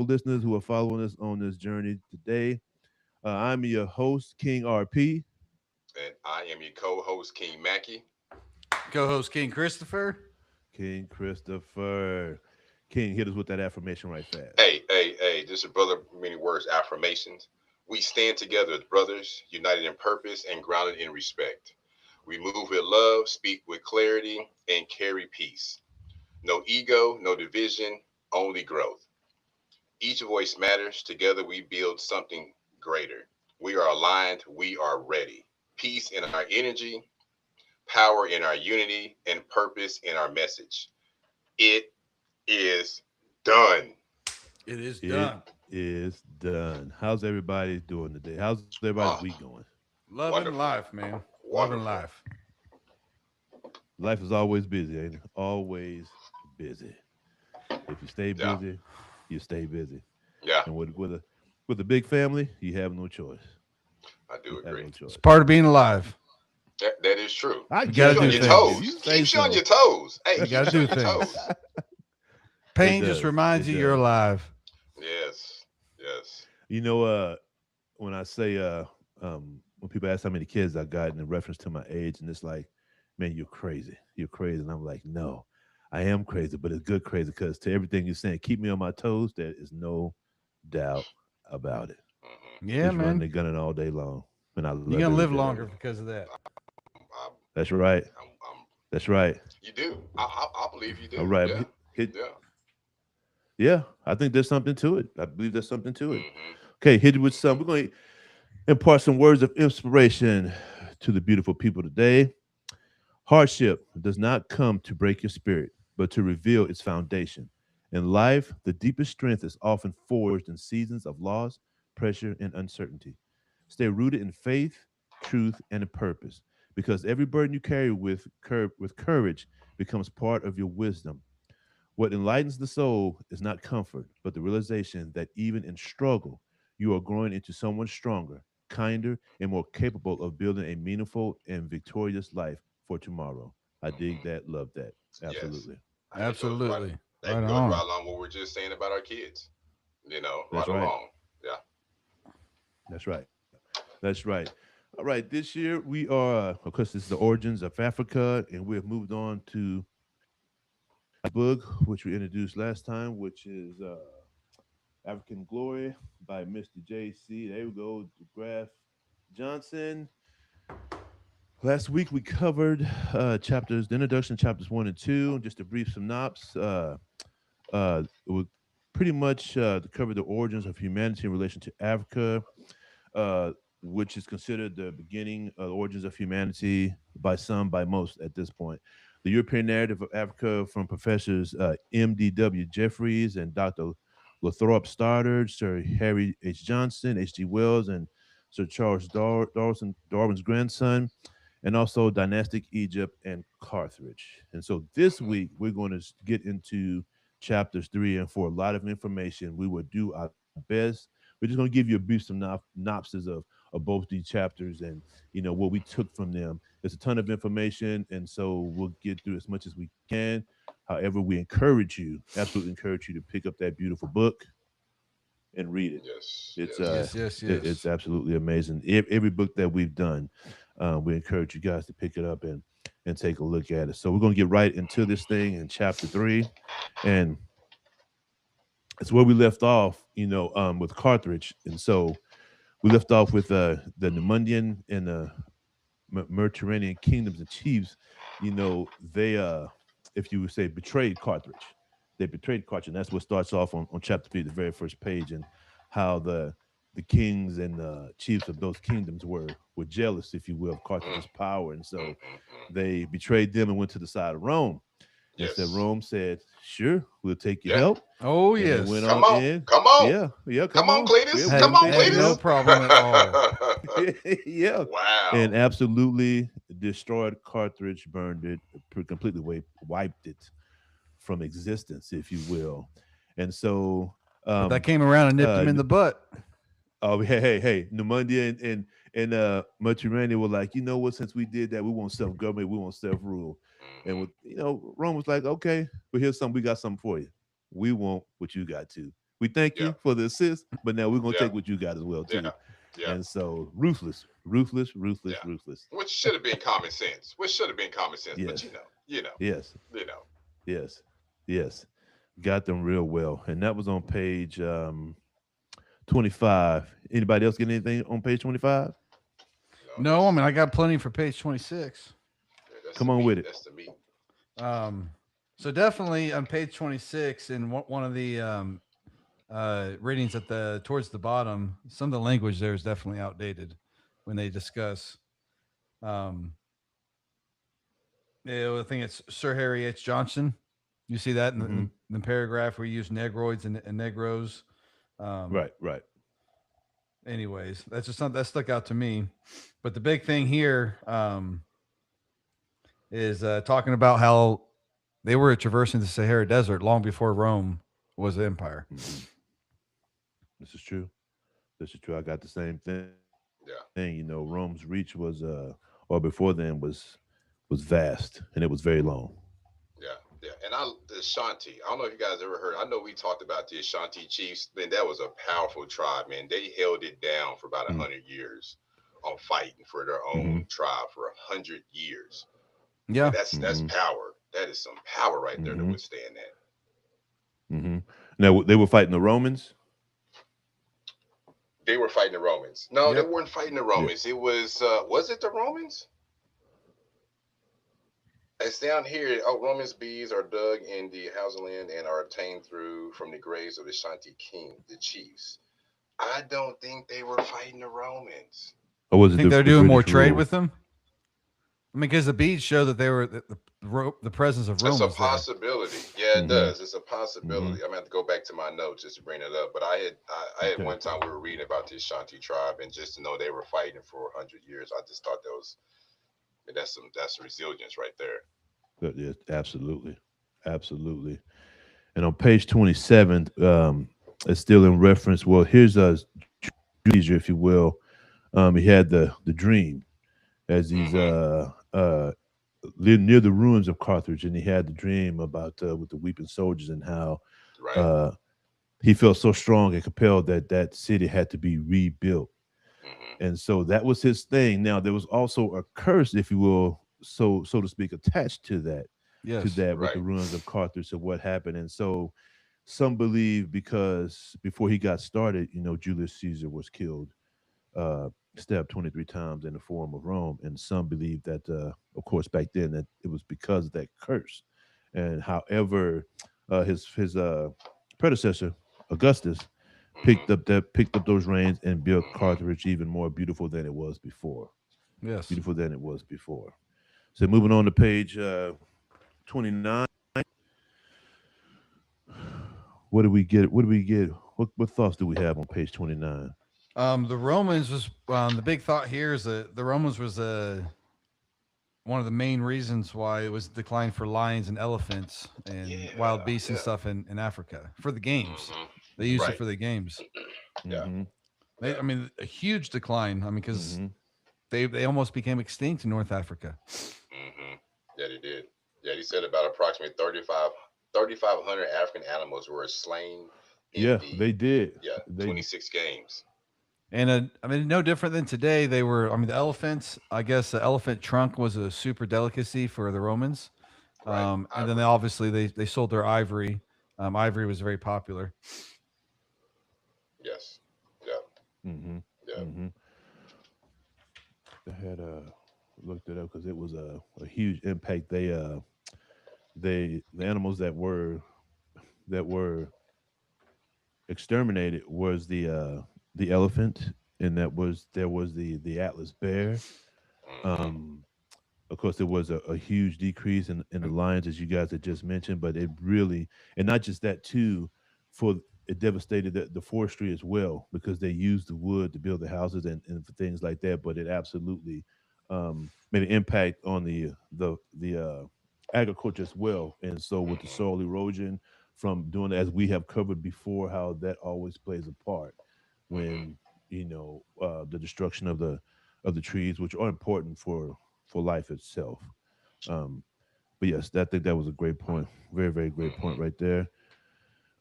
listeners who are following us on this journey today. I'm your host, King RP. And I am your co-host, King Mackie. Co-host King Christopher. King Christopher. King, hit us with that affirmation right fast. Hey, this is Brother Many Words Affirmations. We stand together as brothers, united in purpose and grounded in respect. We move with love, speak with clarity, and carry peace. No ego, no division, only growth. Each voice matters. Together we build something greater. We are aligned. We are ready. Peace in our energy, power in our unity, and purpose in our message. It is done. It is It done. is done. How's everybody doing today? How's everybody's week Oh, going? Loving wonderful. life, man. Loving Wonderful. life. Life is always busy, ain't it? Always busy. If you stay Yeah. busy, you stay busy. Yeah, And with a big family, you have no choice. I You do have agree. no It's choice. part of being alive. That is true. I You got Keeps to you on do guess your it is. things. If you toes. say Keeps you on so. your toes. Hey, You got to keeps you do on your things. toes. It Pain just does. reminds It you you're does. alive. Yes. Yes. You know, when I say when people ask how many kids I got in reference to my age, and it's like, man, you're crazy. You're crazy. And I'm like, no, I am crazy, but it's good crazy because to everything you're saying, keep me on my toes. There is no doubt about it. Yeah, Just running man. and gunning all day long. And I You're love gonna every live bit of longer it. because of that. I'm, That's right. I'm, That's right. you do. I believe you All do. right. Yeah. Hit, Yeah. yeah, I think there's something to it. I believe there's something to it. Mm-hmm. Okay, hit it with some. Mm-hmm. We're going to impart some words of inspiration to the beautiful people today. Hardship does not come to break your spirit, but to reveal its foundation. In life, the deepest strength is often forged in seasons of loss, pressure, and uncertainty. Stay rooted in faith, truth, and a purpose, because every burden you carry with courage becomes part of your wisdom. What enlightens the soul is not comfort, but the realization that even in struggle, you are growing into someone stronger, kinder, and more capable of building a meaningful and victorious life for tomorrow. I dig Mm-hmm. that, love that. Yes. Absolutely. And it goes right. Absolutely. Right That goes right on. along what we are just saying about our kids. Right That's right. along. Yeah. That's right. That's right. All right. This year we are, of course, this is the origins of Africa, and we have moved on to book which we introduced last time, which is African Glory by Mr. JC. There we go, Graf Johnson. Last week we covered the introduction, chapters 1 and 2, just a brief synopsis. It was pretty much to cover the origins of humanity in relation to Africa, uh, which is considered the beginning of the origins of humanity by some, by most at this point. The European narrative of Africa from professors M.D.W. Jeffries and Dr. Lathrop Stoddard, Sir Harry H. Johnson, H.G. Wells, and Sir Charles Darwin's grandson, and also dynastic Egypt and Carthage. And so this Mm-hmm. week we're going to get into chapters 3 and 4. A lot of information. We will do our best. We're just going to give you a brief synopsis of both these chapters and what we took from them. There's a ton of information, and so we'll get through as much as we can. However, we encourage you, absolutely encourage you to pick up that beautiful book and read it. Yes. It's Yes. Yes, yes, it's yes. absolutely amazing. Every book that we've done, we encourage you guys to pick it up and take a look at it. So we're gonna get right into this thing in chapter 3, and it's where we left off. With Carthage, and so we left off with the Numundian and the Mediterranean kingdoms and chiefs. They if you would say betrayed Carthage. They betrayed Carthage, and that's what starts off on chapter 3, the very first page, and how the kings and the chiefs of those kingdoms were jealous, if you will, of Mm, Carthage's power, and mm, so mm, mm. they betrayed them and went to the side of Rome. And said Yes. Rome said, "Sure, we'll take your Yeah. help," Oh, and they went yes. Come on on. in. Come on. Yeah, yeah, Come come on, on. Yeah, Cletus. we'll Come Had on, take had your no Cletus. help. problem at all. Yeah, Wow. and absolutely destroyed Carthage, burned it, completely wiped it from existence, if you will. And so, But that um, came around and nipped him in N- the butt. oh, hey, Numundia and Maturani were like, you know what? Since we did that, we want self government, we want self rule, and Hmm. with Rome was like, okay, but here's something, we got something for you. We want what you got too. We thank Yeah. you for the assist, but now we're gonna Yeah. take what you got as well Yeah. too. Yeah. And so ruthless, ruthless, ruthless, Yeah. ruthless. Which should have been common sense. Which should have been common sense. But Yes, yes, you know. yes, yes. Got them real well, and that was on page 25. Anybody else get anything on page 25? No, No, I mean I got plenty for page 26. that's Come the on meat. with it. That's the meat. Um, so definitely on page 26 and one of the readings at the towards the bottom, some of the language there is definitely outdated when they discuss. Um, I think it's Sir Harry H. Johnson. You see that in the, Hmm. in the paragraph where you use negroids and negros. Um, Right, right. anyways, that's just something that stuck out to me. But the big thing here is talking about how they were traversing the Sahara Desert long before Rome was an empire. Hmm. This is true. This is true. I got the same thing. Yeah. Rome's reach was or before then was vast and it was very long. Yeah. Yeah. And the Ashanti. I don't know if you guys ever heard. I know we talked about the Ashanti chiefs. Man, that was a powerful tribe, man. They held it down for about 100 years on fighting for their Mm-hmm. own tribe for 100 years. Yeah. And that's Mm-hmm. power. That is some power right there to Mm-hmm. withstand that. Mm-hmm. Now they were fighting the Romans. They were fighting the Romans. No, they Yep. weren't fighting the Yeah. Romans. It was it the Romans? It's down here. Oh, Romans bees are dug in the housing land and are obtained through from the graves of the Shanti king, the chiefs. I don't think they were fighting the Romans. Or was I it think they're the doing more British trade rule? with them. I mean, because the beads show that they were the presence of Rome It's a was there. possibility. Yeah, it Mm-hmm. does. It's a Mm-hmm. possibility. I'm gonna have to go back to my notes just to bring it up. But I had Okay. one time we were reading about the Shanti tribe, and just to know they were fighting for 100 years, I just thought that was that's resilience right there. But yes, absolutely, absolutely. And on page 27, it's still in reference. Well, here's a Caesar, if you will. He had the dream as he's Hmm. near the ruins of Carthage, and he had the dream about with the weeping soldiers and how Right. uh, he felt so strong and compelled that that city had to be rebuilt. Hmm. And so that was his thing. Now there was also a curse, if you will, so to speak, attached to Yes. that with the Right. ruins of Carthage of what happened. And so some believe because before he got started, Julius Caesar was killed, stabbed 23 times in the Forum of Rome, and some believe that, of course, back then that it was because of that curse. And however, his predecessor Augustus Hmm. picked up those reins and built Hmm. Carthage even more beautiful than it was before. Yes. Beautiful than it was before. So moving on to page 29. What do we get? What do we get? What thoughts do we have on page 29? The Romans was the big thought here is that the Romans was one of the main reasons why it was declined for lions and elephants and wild Yeah. beasts and Yeah. stuff in Africa for the games. Hmm. They used it Right. for the games. Yeah. Mm-hmm. I Yeah. mean, a huge decline. I mean, because Mm-hmm. they almost became extinct in North Africa. Hmm. Yeah, they did. Yeah, he said about approximately 3,500 African animals were slain in Yeah, the they did. 26 games. And I mean, no different than today. They were, I mean, the elephants. I guess the elephant trunk was a super delicacy for the Romans. Right. And then Ivory. they sold their ivory. Ivory was very popular. Yes. Yeah. Mm-hmm. Yeah. Mm-hmm. I had looked it up because it was a huge impact. The animals that were exterminated was the elephant, and there was the Atlas bear. Hmm. Um, of course, there was a huge decrease in the lions, as you guys had just mentioned, but it really, and not just that too, for it devastated the forestry as well because they used the wood to build the houses and for things like that. But it absolutely made an impact on the agriculture as well. And so with the Hmm. soil erosion from doing as we have covered before, how that always plays a part Hmm. when the destruction of the trees, which are important for life itself. Um, but yes, I think that was a great point. Very, very great point Hmm. right there.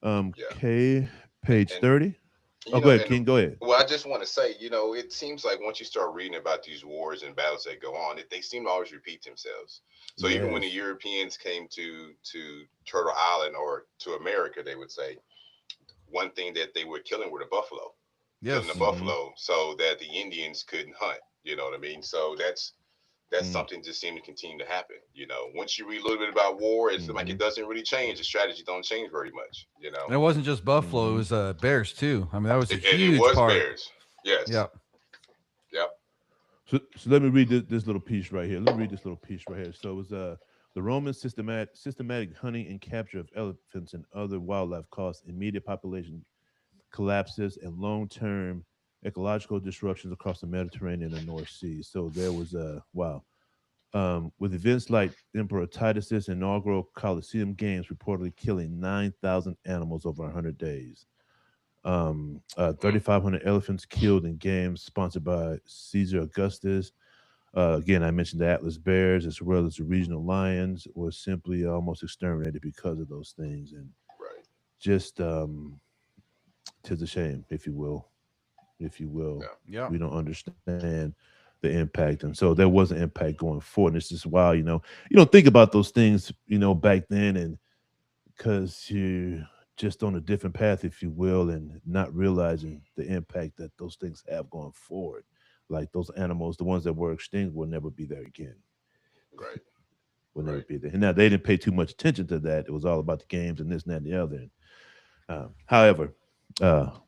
Yeah. Okay. Page And 30. you Oh, know, go ahead, and King. Go ahead. well, I just want to say, it seems like once you start reading about these wars and battles that go on, they seem to always repeat themselves. So even when the Yes. Europeans came to Turtle Island or to America, they would say one thing that they were killing were the buffalo, killing the Yes. Mm-hmm. buffalo, so that the Indians couldn't hunt. You know what I mean? So that's Mm-hmm. something just seemed to continue to happen. Once you read a little bit about war, it's like Mm-hmm. it doesn't really change. The strategy don't change very much. And it wasn't just buffalo; it Mm-hmm. was bears too. I mean, that was a It huge was part. bears. Yes. Yeah. Yep. So let me read this little piece right here. Let me read this little piece right here. So it was the Roman systematic hunting and capture of elephants and other wildlife caused immediate population collapses and long-term ecological disruptions across the Mediterranean and North Sea. So there was a wow. With events like Emperor Titus's inaugural Colosseum Games reportedly killing 9,000 animals over 100 days. 3,500 elephants killed in games sponsored by Caesar Augustus. Again, I mentioned the Atlas bears as well as the regional lions was simply almost exterminated because of those things, and Right. just tis a shame, if you will, if you will. Yeah. Yeah. We don't understand the impact, and so there was an impact going forward. And it's just wow, you don't think about those things, back then, and because you just on a different path, if you will, and not realizing the impact that those things have going forward. Like those animals, the ones that were extinct, will never be there again. Right. Will never Right. be there. And now they didn't pay too much attention to that. It was all about the games and this and that and the other. And, however,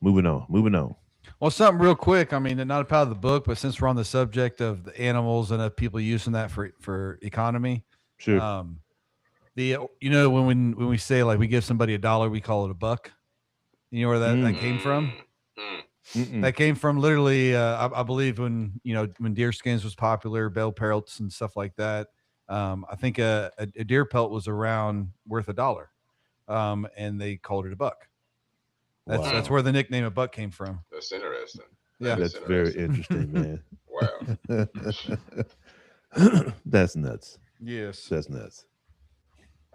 moving on, moving on. Well, something real quick. I mean, not a part of the book, but since we're on the subject of the animals and of people using that for economy, Sure. um, when we say like we give somebody $1, we call it a buck. You know where that Mm, came from? Mm, mm, mm-mm. That came from literally, I believe when deer skins was popular, bell pelts and stuff like that. I think a deer pelt was around worth $1, and they called it a buck. That's mm. Wow. where the nickname of buck came from. That's interesting. That Yeah. is That's very interesting. interesting, man. Wow. That's nuts. Yes. That's nuts.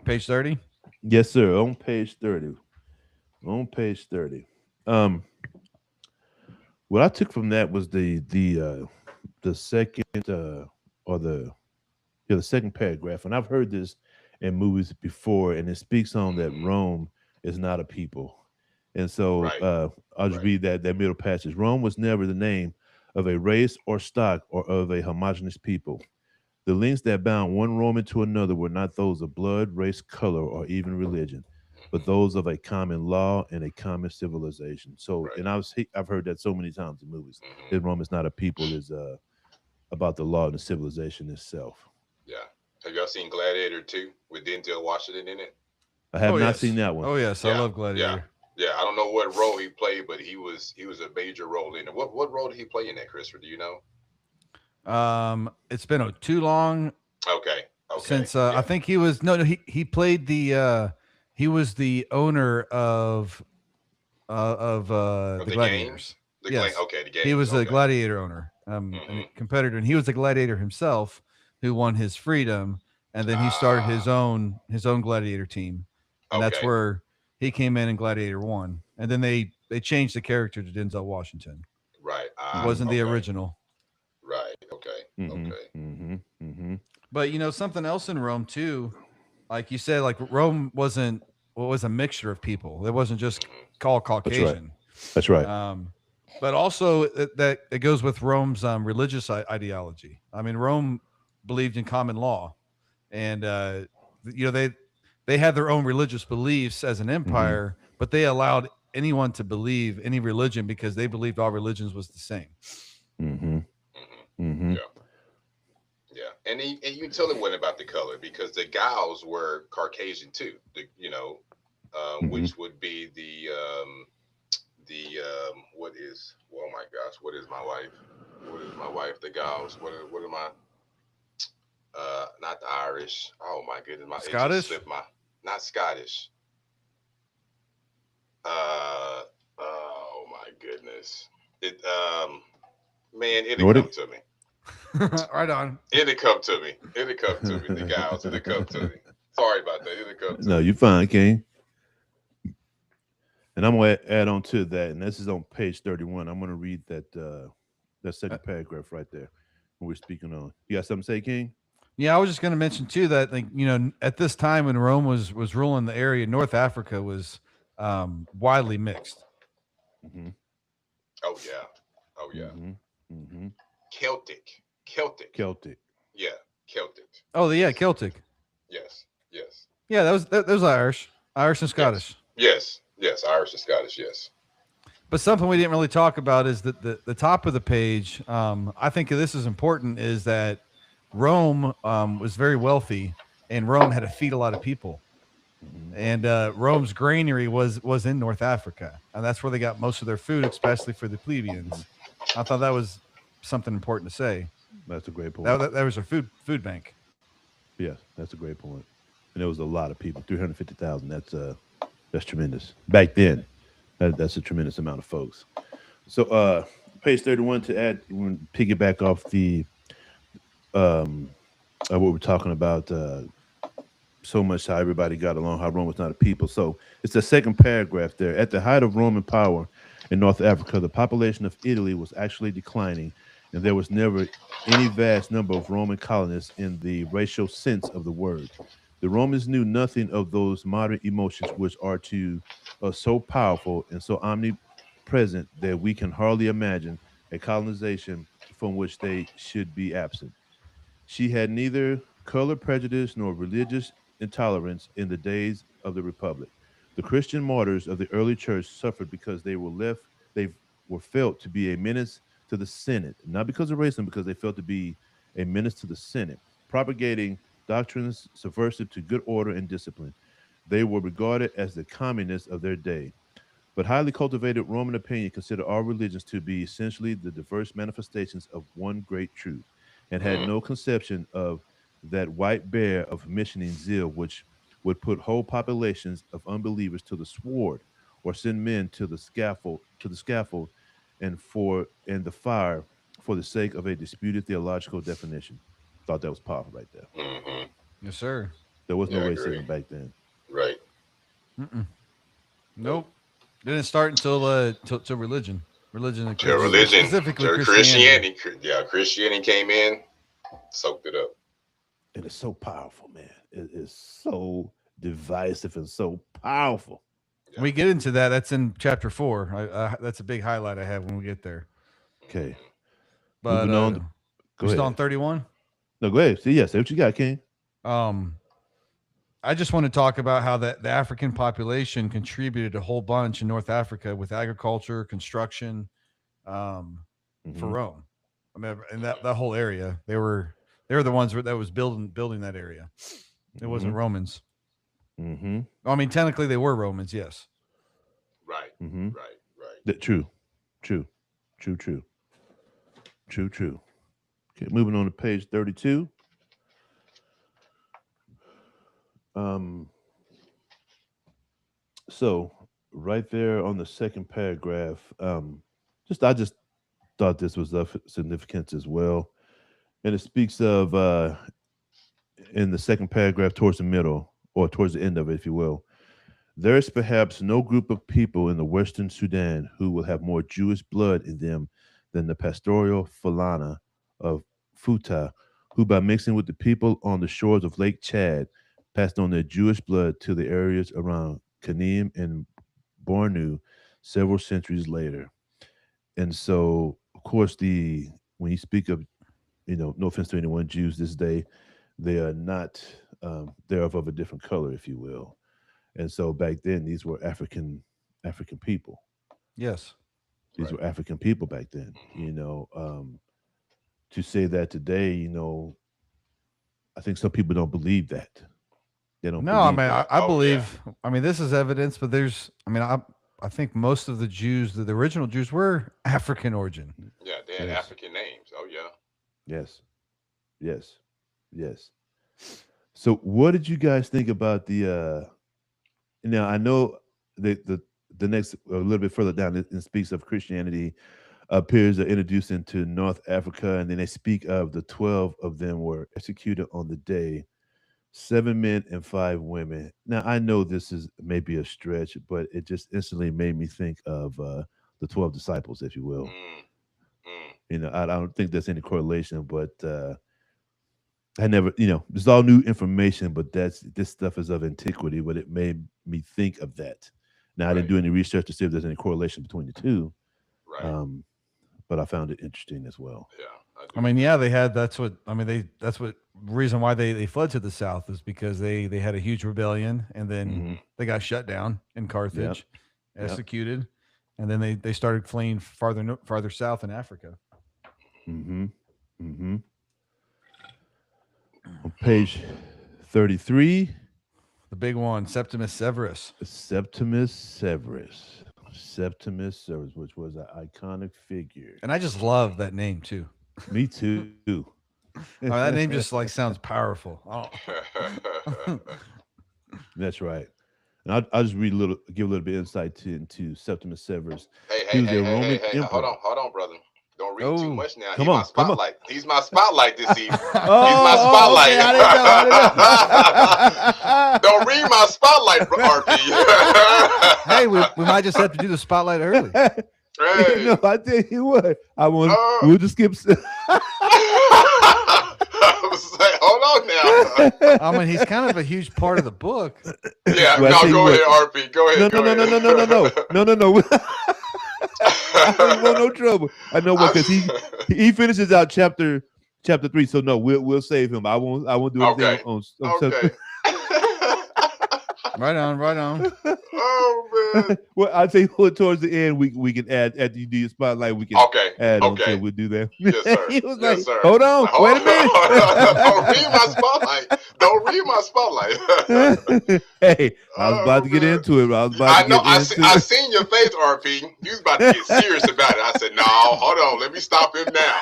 Page 30. Yes, sir. On page 30. On page 30. Um, what I took from that was the second or the second paragraph, and I've heard this in movies before, and it speaks on that Hmm. Rome is not a people, and so Right. I'll just Right. read that middle passage. Rome was never the name of a race or stock or of a homogeneous people. The links that bound one Roman to another were not those of blood, race, color, or even religion, but Hmm. those of a common law and a common civilization. So, Right. and I've heard that so many times in movies. Hmm. That Rome is not a people is about the law and the civilization itself. Yeah. Have y'all seen Gladiator 2 with Denzel Washington in it? I have Oh not yes. seen that one. Oh yes. I Yeah. love Yeah. Gladiator. Yeah. I don't know what role he played, but he was a major role in it. What role did he play in that, Christopher? Do you know? It's been too long Okay. Okay. since I Yeah. think he was no he played he was the owner of Of the the games? Gladiators. Yes, Okay, the he games. was a Okay. gladiator owner, and a Hmm. competitor, and he was a gladiator himself who won his freedom, and then he started Ah. his own gladiator team, and that's Okay. where he came in Gladiator One, and then they changed the character to Denzel Washington. Right. It Ah. Hmm. wasn't the Okay. original. Right. Okay. Hmm. Okay. Hmm. Hmm. But something else in Rome too, like you said, like Rome wasn't was a mixture of people. It wasn't just Hmm. called That's right. Caucasian. That's right. But also that it goes with Rome's religious ideology. I mean, Rome believed in common law, and they had their own religious beliefs as an Hmm. empire, but they allowed anyone to believe any religion because they believed all religions was the same. Hmm. Hmm. Hmm. Yeah. Yeah. And you can tell it wasn't about the color because the Gauls were Caucasian too. Hmm. Which would be the what is, oh my gosh, what is my wife? What is my wife? The Gauls. What am I? Not the Irish. Oh my goodness, it just Scottish? slipped my, not Scottish. Oh my goodness. It man, it'll come Nordic. to me. Right on. It'll come to me. It'll come to me. The Gauls. It'll come to me. Sorry about that. It'll come to No, me. you fine, King. And I'm going to add on to that, and this is on page 31. I'm going to read that second paragraph right there when we're speaking on. You got something to say, King? Yeah, I was just going to mention too that, like, at this time when Rome was ruling the area, North Africa was widely mixed. Mm-hmm. Oh yeah. Oh yeah. Mm-hmm. Mm-hmm. Celtic. Celtic. Yeah, Celtic. Oh yeah, Celtic. Yes. Yes. Yeah, that was Irish and Scottish. Yes. Yes. Irish and Scottish. Yes. But something we didn't really talk about is that the top of the page. I think this is important. Is that Rome was very wealthy, and Rome had to feed a lot of people. And Rome's granary was in North Africa, and that's where they got most of their food, especially for the plebeians. I thought that was something important to say. That's a great point. That was their food bank. Yes, that's a great point. And there was a lot of people, 350,000. That's tremendous. Back then, that's a tremendous amount of folks. So, page 31 to add, piggyback off the what we're talking about. So much how everybody got along, how Rome was not a people. So it's the second paragraph there. At the height of Roman power in North Africa, the population of Italy was actually declining, and there was never any vast number of Roman colonists in the racial sense of the word. The Romans knew nothing of those modern emotions which are so powerful and so omnipresent that we can hardly imagine a colonization from which they should be absent. She had neither color prejudice nor religious intolerance in the days of the Republic. The Christian martyrs of the early church suffered because they were felt to be a menace to the Senate, not because of racism, because they felt to be a menace to the Senate, propagating doctrines subversive to good order and discipline. They were regarded as the communists of their day. But highly cultivated Roman opinion considered all religions to be essentially the diverse manifestations of one great truth, and had no conception of that white bear of missioning zeal which would put whole populations of unbelievers to the sword or send men to the scaffold and the fire for the sake of a disputed theological definition. Thought that was powerful right there. Mm-hmm. Yes, sir. There was no Yeah, I agree. racism back then. Right. Nope. Didn't start until till religion. Religion and Till religion. specifically Till Christianity. Christianity. Yeah, Christianity came in, soaked it up. And it's so powerful, man. It is so divisive and so powerful. Yeah. We get into that. That's in chapter 4. That's a big highlight I have when we get there. Okay. But Moving on. Go we still on ahead. 31. No, go ahead. See, yes, say what you got, King. I just want to talk about how the African population contributed a whole bunch in North Africa with agriculture, construction, for Mhm. Rome. I mean, in that whole area, they were the ones that was building that area. It wasn't Romans. Mm-hmm. I mean, technically they were Romans, yes. Right. Mm-hmm. Right. True. Okay, moving on to page 32. So right there on the second paragraph, I just thought this was of significance as well. And it speaks of in the second paragraph towards the middle or towards the end of it, if you will. There is perhaps no group of people in the Western Sudan who will have more Jewish blood in them than the pastoral Fulana of Futa, who by mixing with the people on the shores of Lake Chad passed on their Jewish blood to the areas around Kanim and Bornu several centuries later. And so, of course, when you speak of, no offense to anyone, Jews this day, they are not, they're of a different color, if you will. And so back then, these were African people. Yes. These were African people back then. To say that today, I think some people don't believe that. They don't. No, I believe mean, that. I believe. Yeah. I mean, this is evidence, but I think most of the Jews, the original Jews, were African origin. Yeah, they had African names. Oh yeah. Yes. So, what did you guys think about the? Now, I know the next a little bit further down it speaks of Christianity appears to introduced into North Africa, and then they speak of the 12 of them were executed on the day 7 men and 5 women. Now I know this is maybe a stretch, but it just instantly made me think of the 12 disciples, if you will. Mm, mm. I don't think there's any correlation, but I never, it's all new information, but this stuff is of antiquity, but it made me think of that. Now I didn't Right, do any research to see if there's any correlation between the two, right. um, but I found it interesting as well. Yeah, I I do mean, too. yeah, they had. That's what reason why they fled to the south is because they had a huge rebellion, and then Hmm. they got shut down in Yep. Carthage, Yep. executed, and then they started fleeing farther south in Africa. Hmm. Hmm. On page 33, The big one, Septimus Severus. Septimus Severus. Septimus Severus, which was an iconic figure. And I just love that name too. Me too. Oh, that name just like sounds powerful. Oh. That's right. And I'll just give a little bit of insight into Septimus Severus. Hey, He hey, was hey, a hey, Roman hey, hey. emperor. Hold on, brother. Don't read too Oh, much now. come He's my on, come on. spotlight. He's my spotlight this evening. He's Oh, my spotlight. okay. I didn't know. Don't read my spotlight, RP. Hey, we might just have to do the spotlight early. Hey. No, I tell you what. Oh. We'll just skip. I was like, hold on now. I mean, he's kind of a huge part of the book. Yeah, Well, I tell no, you go what. ahead, RP. Go ahead. No. No. I don't want no trouble. I know what, because he finishes out chapter 3. So no, we'll save him. I won't do anything Okay. on Okay. Right on. Oh man. Well, I'll tell you what, towards the end we can add, after you do your spotlight, we can Okay. add on to Okay. it. We'll do that. Yes, sir. He was Yes, like, sir. hold on, wait a minute. Don't read my spotlight. Don't read my spotlight. Hey, I was about to get man. into it. I was about I to know. get into I it. seen your face, RP. You was about to get serious about it. I said, "No, hold on. Let me stop him now."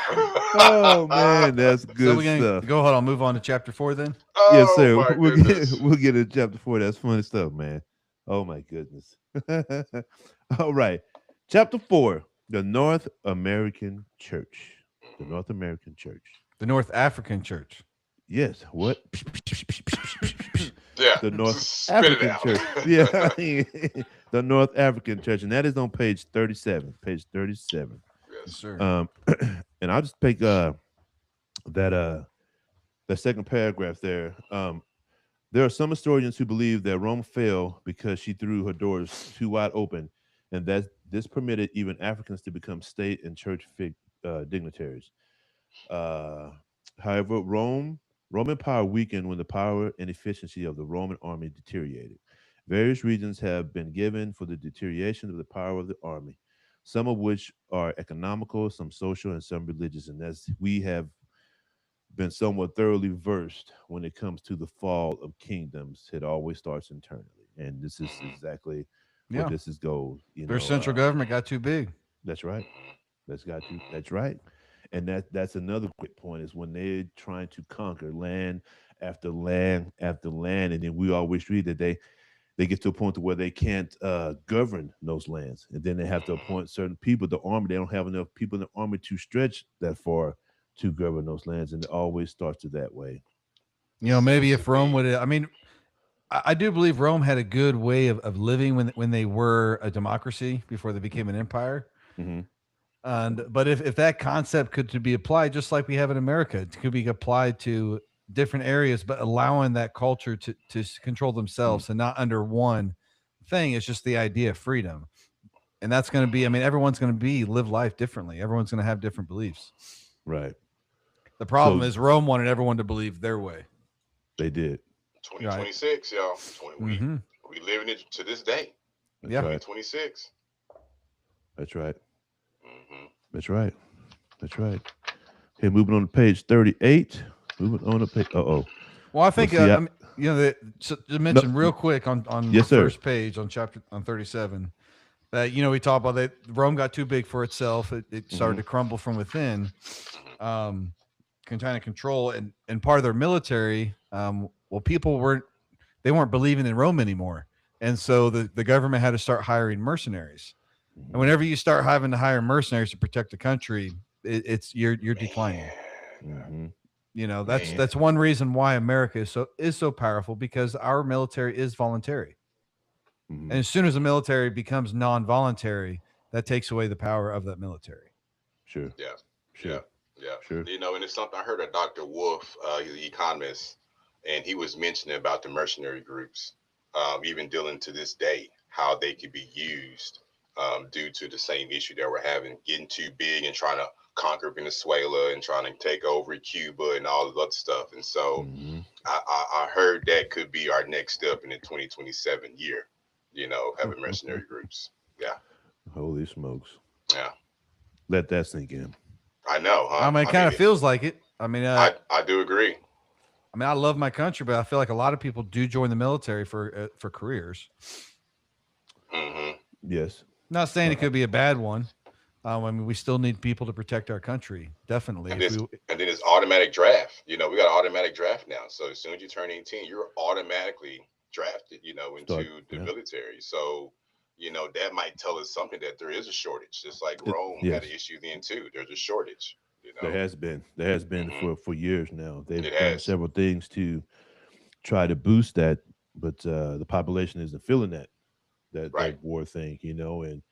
Oh man, that's So good we're gonna stuff. go ahead. I'll move on to chapter 4 then. Yes, Oh sir. my We'll goodness. get into chapter 4. That's funny stuff, man. Oh my goodness. All right. Chapter 4, the North American Church. The North American Church. The North African Church. Yes. What? Yeah. The North Spit it African out. Church. Yeah. The North African Church. And that is on page 37. Page 37. Yes, Yes. sir. And I'll just take that second paragraph there. There are some historians who believe that Rome fell because she threw her doors too wide open, and that this permitted even Africans to become state and church dignitaries. However, Roman power weakened when the power and efficiency of the Roman army deteriorated. Various reasons have been given for the deterioration of the power of the army, some of which are economical, some social, and some religious. And as we have been somewhat thoroughly versed when it comes to the fall of kingdoms, it always starts internally. And this is exactly Yeah. what this is goes. Their central government got too big. That's right. That's right. And that's another quick point is when they're trying to conquer land after land after land, and then we always read that they get to a point to where they can't govern those lands, and then they have to appoint certain people. The army, they don't have enough people in the army to stretch that far to govern those lands, and it always starts to that way. You know, maybe if Rome would, I mean, I do believe Rome had a good way of living when they were a democracy before they became an empire. Hmm. But if that concept could to be applied, just like we have in America, it could be applied to different areas, but allowing that culture to control themselves and not under one thing. It's just the idea of freedom. And that's going to be, I mean, everyone's going to live life differently. Everyone's going to have different beliefs. Right. The problem So- is Rome wanted everyone to believe their way. They did. 2026, y'all. Mhm. We living it to this day. That's Yeah. right. 2026. That's right. Mm-hmm. That's right. That's right. Okay, moving on to page 38. Moving on to page. Well, I think see, I mean, you know, so to mention real quick on Yes, the sir. first page on 37 that we talk about that Rome got too big for itself. It started to crumble from within. Can trying to control and part of their military. Well, people weren't believing in Rome anymore, and so the government had to start hiring mercenaries. And whenever you start having to hire mercenaries to protect the country, you're declining. Mm-hmm. You know, Man. that's one reason why America is so powerful, because our military is voluntary. Mhm. And as soon as the military becomes non-voluntary, that takes away the power of that military. Sure. Yeah, yeah, Sure. yeah. Sure. You know, and it's something I heard of Dr. Wolf, he's an economist, and he was mentioning about the mercenary groups, even dealing to this day, how they could be used due to the same issue that we're having, getting too big and trying to conquer Venezuela and trying to take over Cuba and all the other stuff. And so Mhm. I heard that could be our next step in the 2027 year, you know, having mercenary groups. Yeah, Holy smokes. yeah. Let that sink in. I know, I huh? mean, it kind of feels like it. I mean, I do agree. I love my country, but I feel like a lot of people do join the military for careers. Hmm. Yes. Not saying it could be a bad one. I mean, we still need people to protect our country. Definitely. And If this we, and then it's automatic draft. You know, we got an automatic draft now. So as soon as you turn 18, you're automatically drafted, you know, Start. into the Yeah. military. So, you know, that might tell us something, that there is a shortage. Just like It- Rome had yes. an issue then too. There's a shortage, you There know. has been. There has been Hmm. for years now. They've It done has. several things to try to boost that, but the population isn't feeling that Right. war thing, you know. And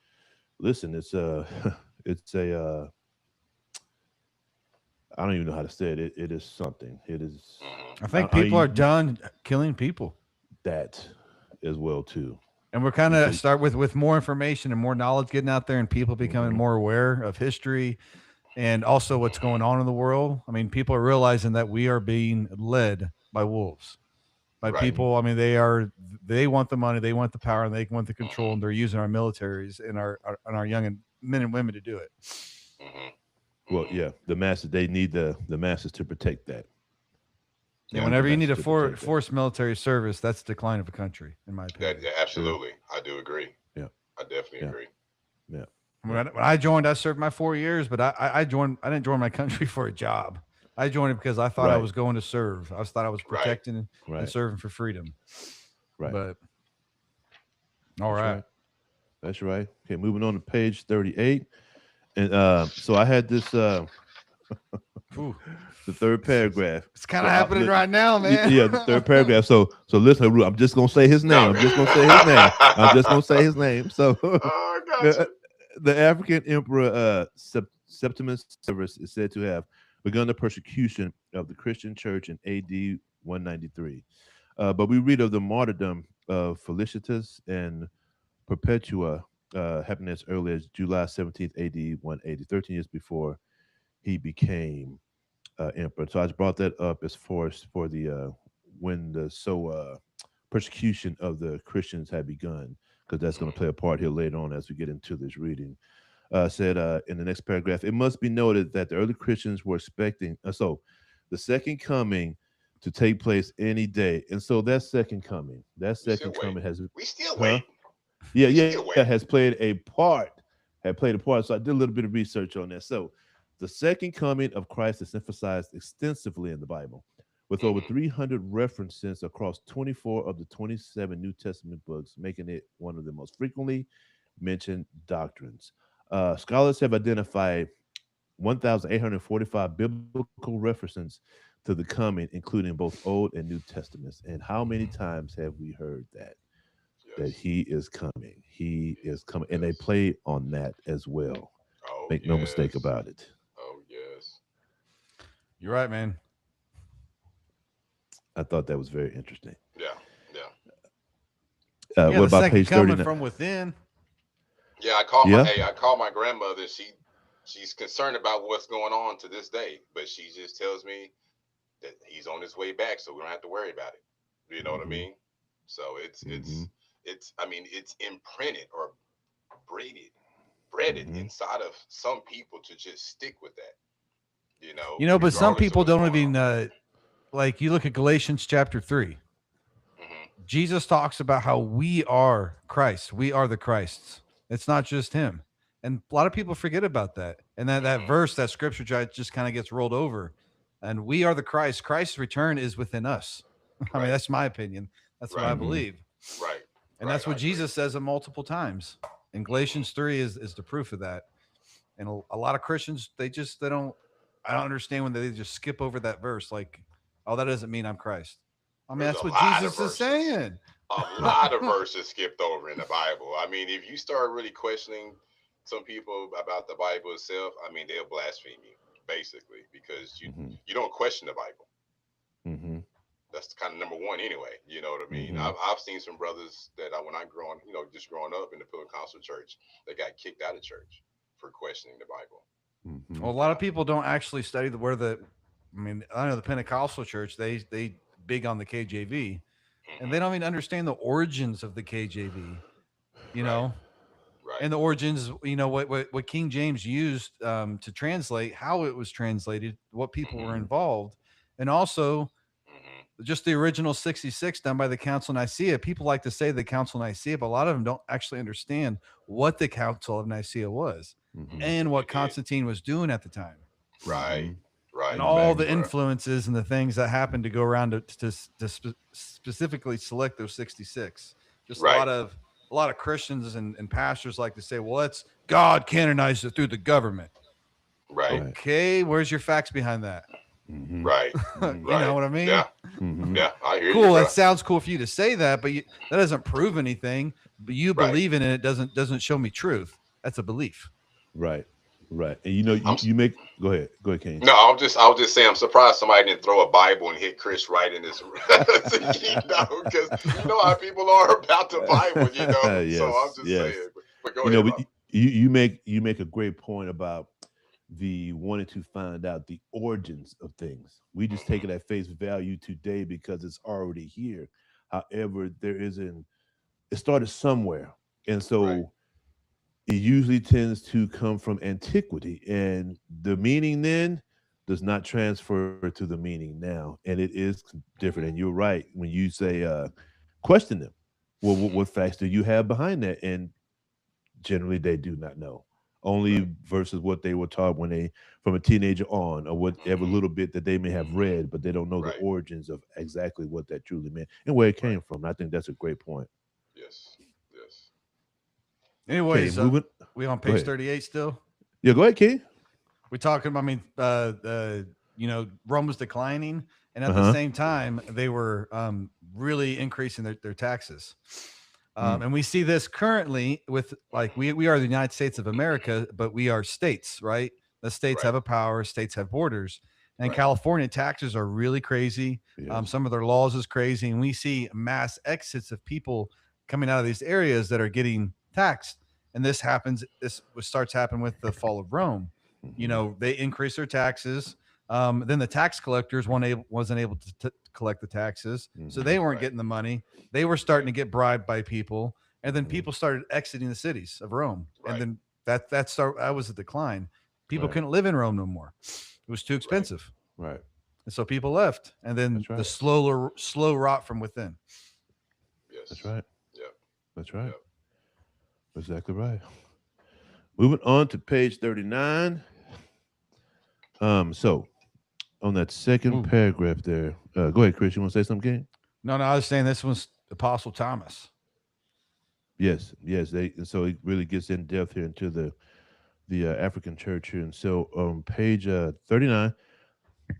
listen, it's it's a I don't even know how to say it. It is something. It is. Hmm. I think I people are done killing people. that as well too. And we're kind of Because start with more information and more knowledge getting out there, and people becoming Mhm. more aware of history and also what's going on in the world. I mean, people are realizing that we are being led by wolves, by Right. people. I mean, they want the money, they want the power, and they want the control, and they're using our militaries and our young men and women to do it. Hmm. Well, Hmm. yeah, the masses, they need the masses to protect that. And Yeah. whenever you need a Masses to protect that. forced military service, that's the decline of a country, in my That, opinion. yeah, absolutely. I do agree. Yeah. I definitely Yeah. agree. Yeah. When I joined, I served my 4 years, but I joined. I didn't join my country for a job. I joined it because I thought I Right. was going to serve. I thought I was Right. protecting and Right. serving for freedom. Right. But all That's right. right. That's right. Okay, moving on to page 38. And so I had this Ooh. the third paragraph. It's kind So of happening right now, man. Yeah, the third paragraph. So listen, Ru, I'm just gonna say his name. I'm just gonna say his name. I'm just gonna say his name. So Oh, I got you. the African emperor Septimus Severus is said to have begun the persecution of the Christian church in AD 193. But we read of the martyrdom of Felicitas and Perpetua happening as early as July 17th, AD 180, 13 years before he became emperor. So I just brought that up as far as for the when the persecution of the Christians had begun, because that's going to play a part here later on as we get into this reading. Said in the next paragraph, it must be noted that the early Christians were expecting the second coming to take place any day, and so that second coming, We still wait. has We still huh? wait. Yeah, We yeah, still yeah, wait. has played a part. Had played a part. So I did a little bit of research on that. So the second coming of Christ is emphasized extensively in the Bible, with over Mhm. 300 references across 24 of the 27 New Testament books, making it one of the most frequently mentioned doctrines. Scholars have identified 1,845 biblical references to the coming, including both Old and New Testaments. And how many times have we heard that Yes. he is coming? He is coming, and they Yes. play on that as well. Oh, Make no mistake yes. about it. Oh, yes. You're right, man. I thought that was very interesting. Yeah. Yeah. Yeah, What the about second page coming 39? from within. Yeah. I called Yeah. I called my grandmother. She's concerned about what's going on to this day, but she just tells me that he's on his way back, so we don't have to worry about it. You know what I Mhm. mean? So Mhm. I mean, it's imprinted or breaded Mhm. inside of some people to just stick with that. But some Regardless of people what's don't going even on. like. You look at Galatians chapter 3. Hmm. Jesus talks about how we are Christ. We are the Christs. It's not just him. And a lot of people forget about that. And that Mhm. verse, that scripture just kind of gets rolled over. And we are the Christ. Christ's return is within us. I mean, Right. that's my opinion. That's what I Right. Mhm. believe. Right. And Right. that's I what agree. Jesus says it multiple times. And Galatians 3 is the proof of that. And a lot of Christians, they don't I don't understand when they just skip over that verse. Like, oh, that doesn't mean I'm Christ. I mean, There's that's a what lot of Jesus is verses. saying. A lot of verses skipped over in the Bible. I mean, if you start really questioning some people about the Bible itself, I mean, they'll blaspheme you basically because Mm-hmm. you don't question the Bible. Mm-hmm. That's kind of number one anyway. You know what I mean? Mm-hmm. I've seen some brothers that when I growing, just growing up in the Pentecostal church, they got kicked out of church for questioning the Bible. Mm-hmm. Well, a lot of people don't actually study where the. I mean, I know the Pentecostal church. They big on the KJV, and they Hmm. don't even understand the origins of the KJV. You Right, know, right. and the origins. You know what King James used to translate, how it was translated, what people were Hmm. involved, and also Hmm. just the original 66 done by the Council of Nicaea. People like to say the Council of Nicaea, but a lot of them don't actually understand what the Council of Nicaea was Mm-hmm. and They what did. Constantine was doing at the time Right, Mm-hmm. and right. all Exactly. the Right. influences and the things that happened to go around to specifically select those 66. Just Right. a lot of Christians and pastors like to say, well, it's God canonized it through the government. Right. Right. Okay, where's your facts behind that? Mm-hmm. Right. Mm-hmm. You know Right. what I mean? Yeah. Mm-hmm. Yeah. I hear you, Cool. That bro. sounds cool for you to say that, but that doesn't prove anything. But you Right. believe in it doesn't show me truth. That's a belief. Right. Right. And you know, I'm. you make go ahead. Go ahead, Kane. No, I'll just say I'm surprised somebody didn't throw a Bible and hit Chris right in his, because you know how people are about the Bible, So I'm Yes. just Yes. saying. But go You know, ahead, but bro. you make a great point about the wanting to find out the origins of things. We just take Hmm. it at face value today because it's already here. However, there is an it started somewhere. And Right. so it usually tends to come from antiquity. And the meaning then does not transfer to the meaning now. And it is different. And you're right when you say question them. Well, what facts do you have behind that? And generally they do not know. Right. Only versus what they were taught when they from a teenager on, or whatever Hmm. little bit that they may have Hmm. read, but they don't know the Right. origins of exactly what that truly meant and where it Right. came from. And I think that's a great point. Yes. Yes. Okay, Anyways, moving. we on Go page ahead. 38 still. Yeah, go ahead, King. We're talking about, I mean, Rome was declining, and Uh at the huh. same time, they were really increasing their taxes. Mm, And we see this currently with like we are the United States of America, but we are states, right? The states Right. have a power, states have borders. And Right. California taxes are really crazy. yes. Some of their laws is crazy, and we see mass exits of people coming out of these areas that are getting taxed. And this happens. This starts happening with the fall of Rome. Hmm. They increase their taxes. Then the tax collectors wasn't able to collect the taxes, so Hmm. they weren't Right. getting the money. They were starting Right. to get bribed by people, and then Hmm. people started exiting the cities of Rome, and Right. then that was a decline. People Right. couldn't live in Rome no more; it was too Right. expensive, Right. and so people left. And then That's the right. slow rot from within. That's Yes. right. Yep. That's right. Yep. Exactly right. Moving on to page 39. So on that second Ooh. paragraph there, go ahead, Chris. You want to say something, King? No, I was saying this was Apostle Thomas. Yes, yes. And so it really gets in depth here into the African church here. And so on page 39,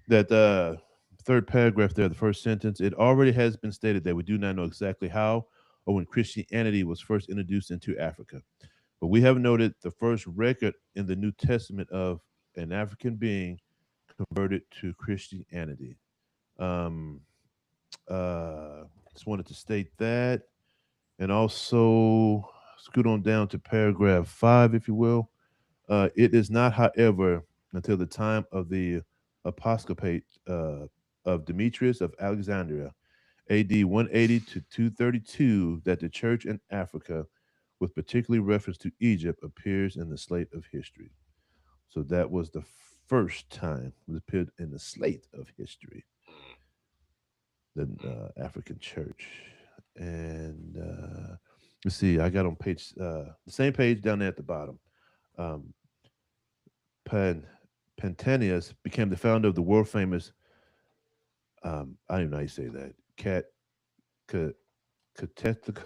that third paragraph there, the first sentence, it already has been stated that we do not know exactly how or when Christianity was first introduced into Africa. But we have noted the first record in the New Testament of an African being converted to Christianity. Um, just wanted to state that. And also, scoot on down to paragraph 5, if you will. It is not, however, until the time of the episcopate of Demetrius of Alexandria, AD 180 to 232, that the church in Africa, with particularly reference to Egypt, appears in the slate of history. So that was the first time it appeared in the slate of history, Mm. the Mm. African church. And let's see, I got on page the same page down there at the bottom. Um, Pan Pantanius became the founder of the world famous I don't even know how you say that Ca- Cathetical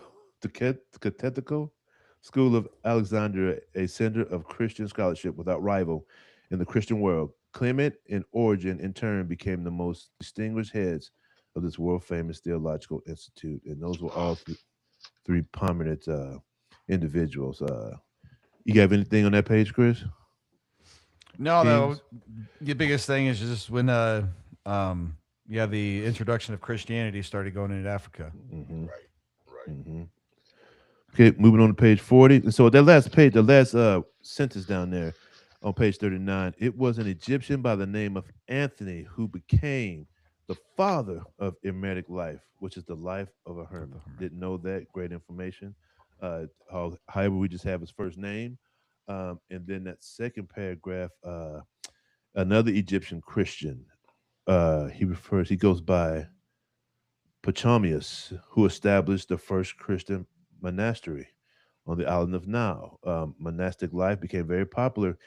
Cathetical School of Alexandria, a center of Christian scholarship without rival in the Christian world, Clement and Origen, in turn, became the most distinguished heads of this world famous theological institute. And those were all three prominent individuals. You have anything on that page, Chris? No, though, Kings? the biggest thing is just when yeah, the introduction of Christianity started going into Africa. Mm-hmm. Right. Mm-hmm. Okay, moving on to page 40. And so that last page, the last sentence down there on page 39, it was an Egyptian by the name of Anthony who became the father of Hermetic life, which is the life of a hermit. Didn't know that. Great information. However, we just have his first name. And then that second paragraph, another Egyptian Christian. He goes by Pachamius, who established the first Christian monastery on the island of Nile. Monastic life became very popular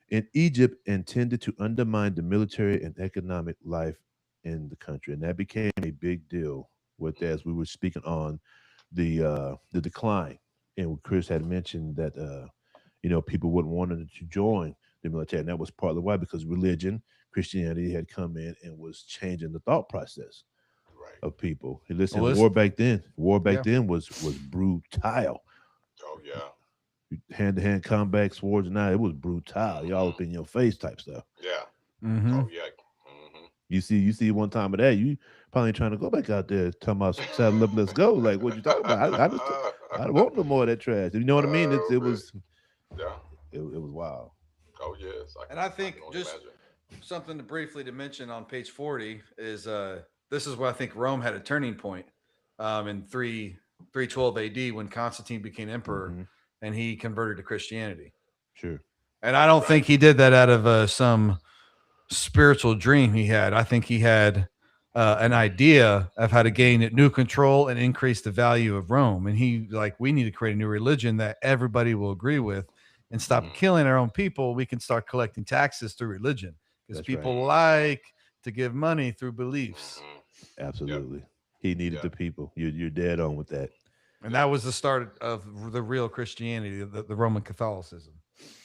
in Egypt and tended to undermine the military and economic life in the country, and that became a big deal with, as we were speaking on the decline. And what Chris had mentioned that people wouldn't want them to join the military, and that was partly why, because religion, Christianity had come in and was changing the thought process Right. of people. And listen, Well, war back then Yeah. was brutal. Oh yeah. Hand to hand combat, swords and it was brutal. Y'all up in your face type stuff. Yeah. Mm-hmm. Oh yeah. Mm-hmm. You see one time of that, you probably ain't trying to go back out there talking about saddle up, let's go. Like what you talking about? I don't want no more of that trash. You know what I mean? It Really? was Yeah. it was wild. Oh yes. And I think can only just imagine. something to briefly to mention on page 40 is this is where I think Rome had a turning point in 312 AD when Constantine became emperor Mhm. and he converted to Christianity. Sure. And I don't think he did that out of some spiritual dream he had. I think he had an idea of how to gain new control and increase the value of Rome. And he we need to create a new religion that everybody will agree with and stop Mhm. killing our own people. We can start collecting taxes through religion because That's people right. like to give money through beliefs. Mhm. Absolutely. He needed Yeah. the people. You're dead on with that. And that was the start of the real Christianity, the Roman Catholicism.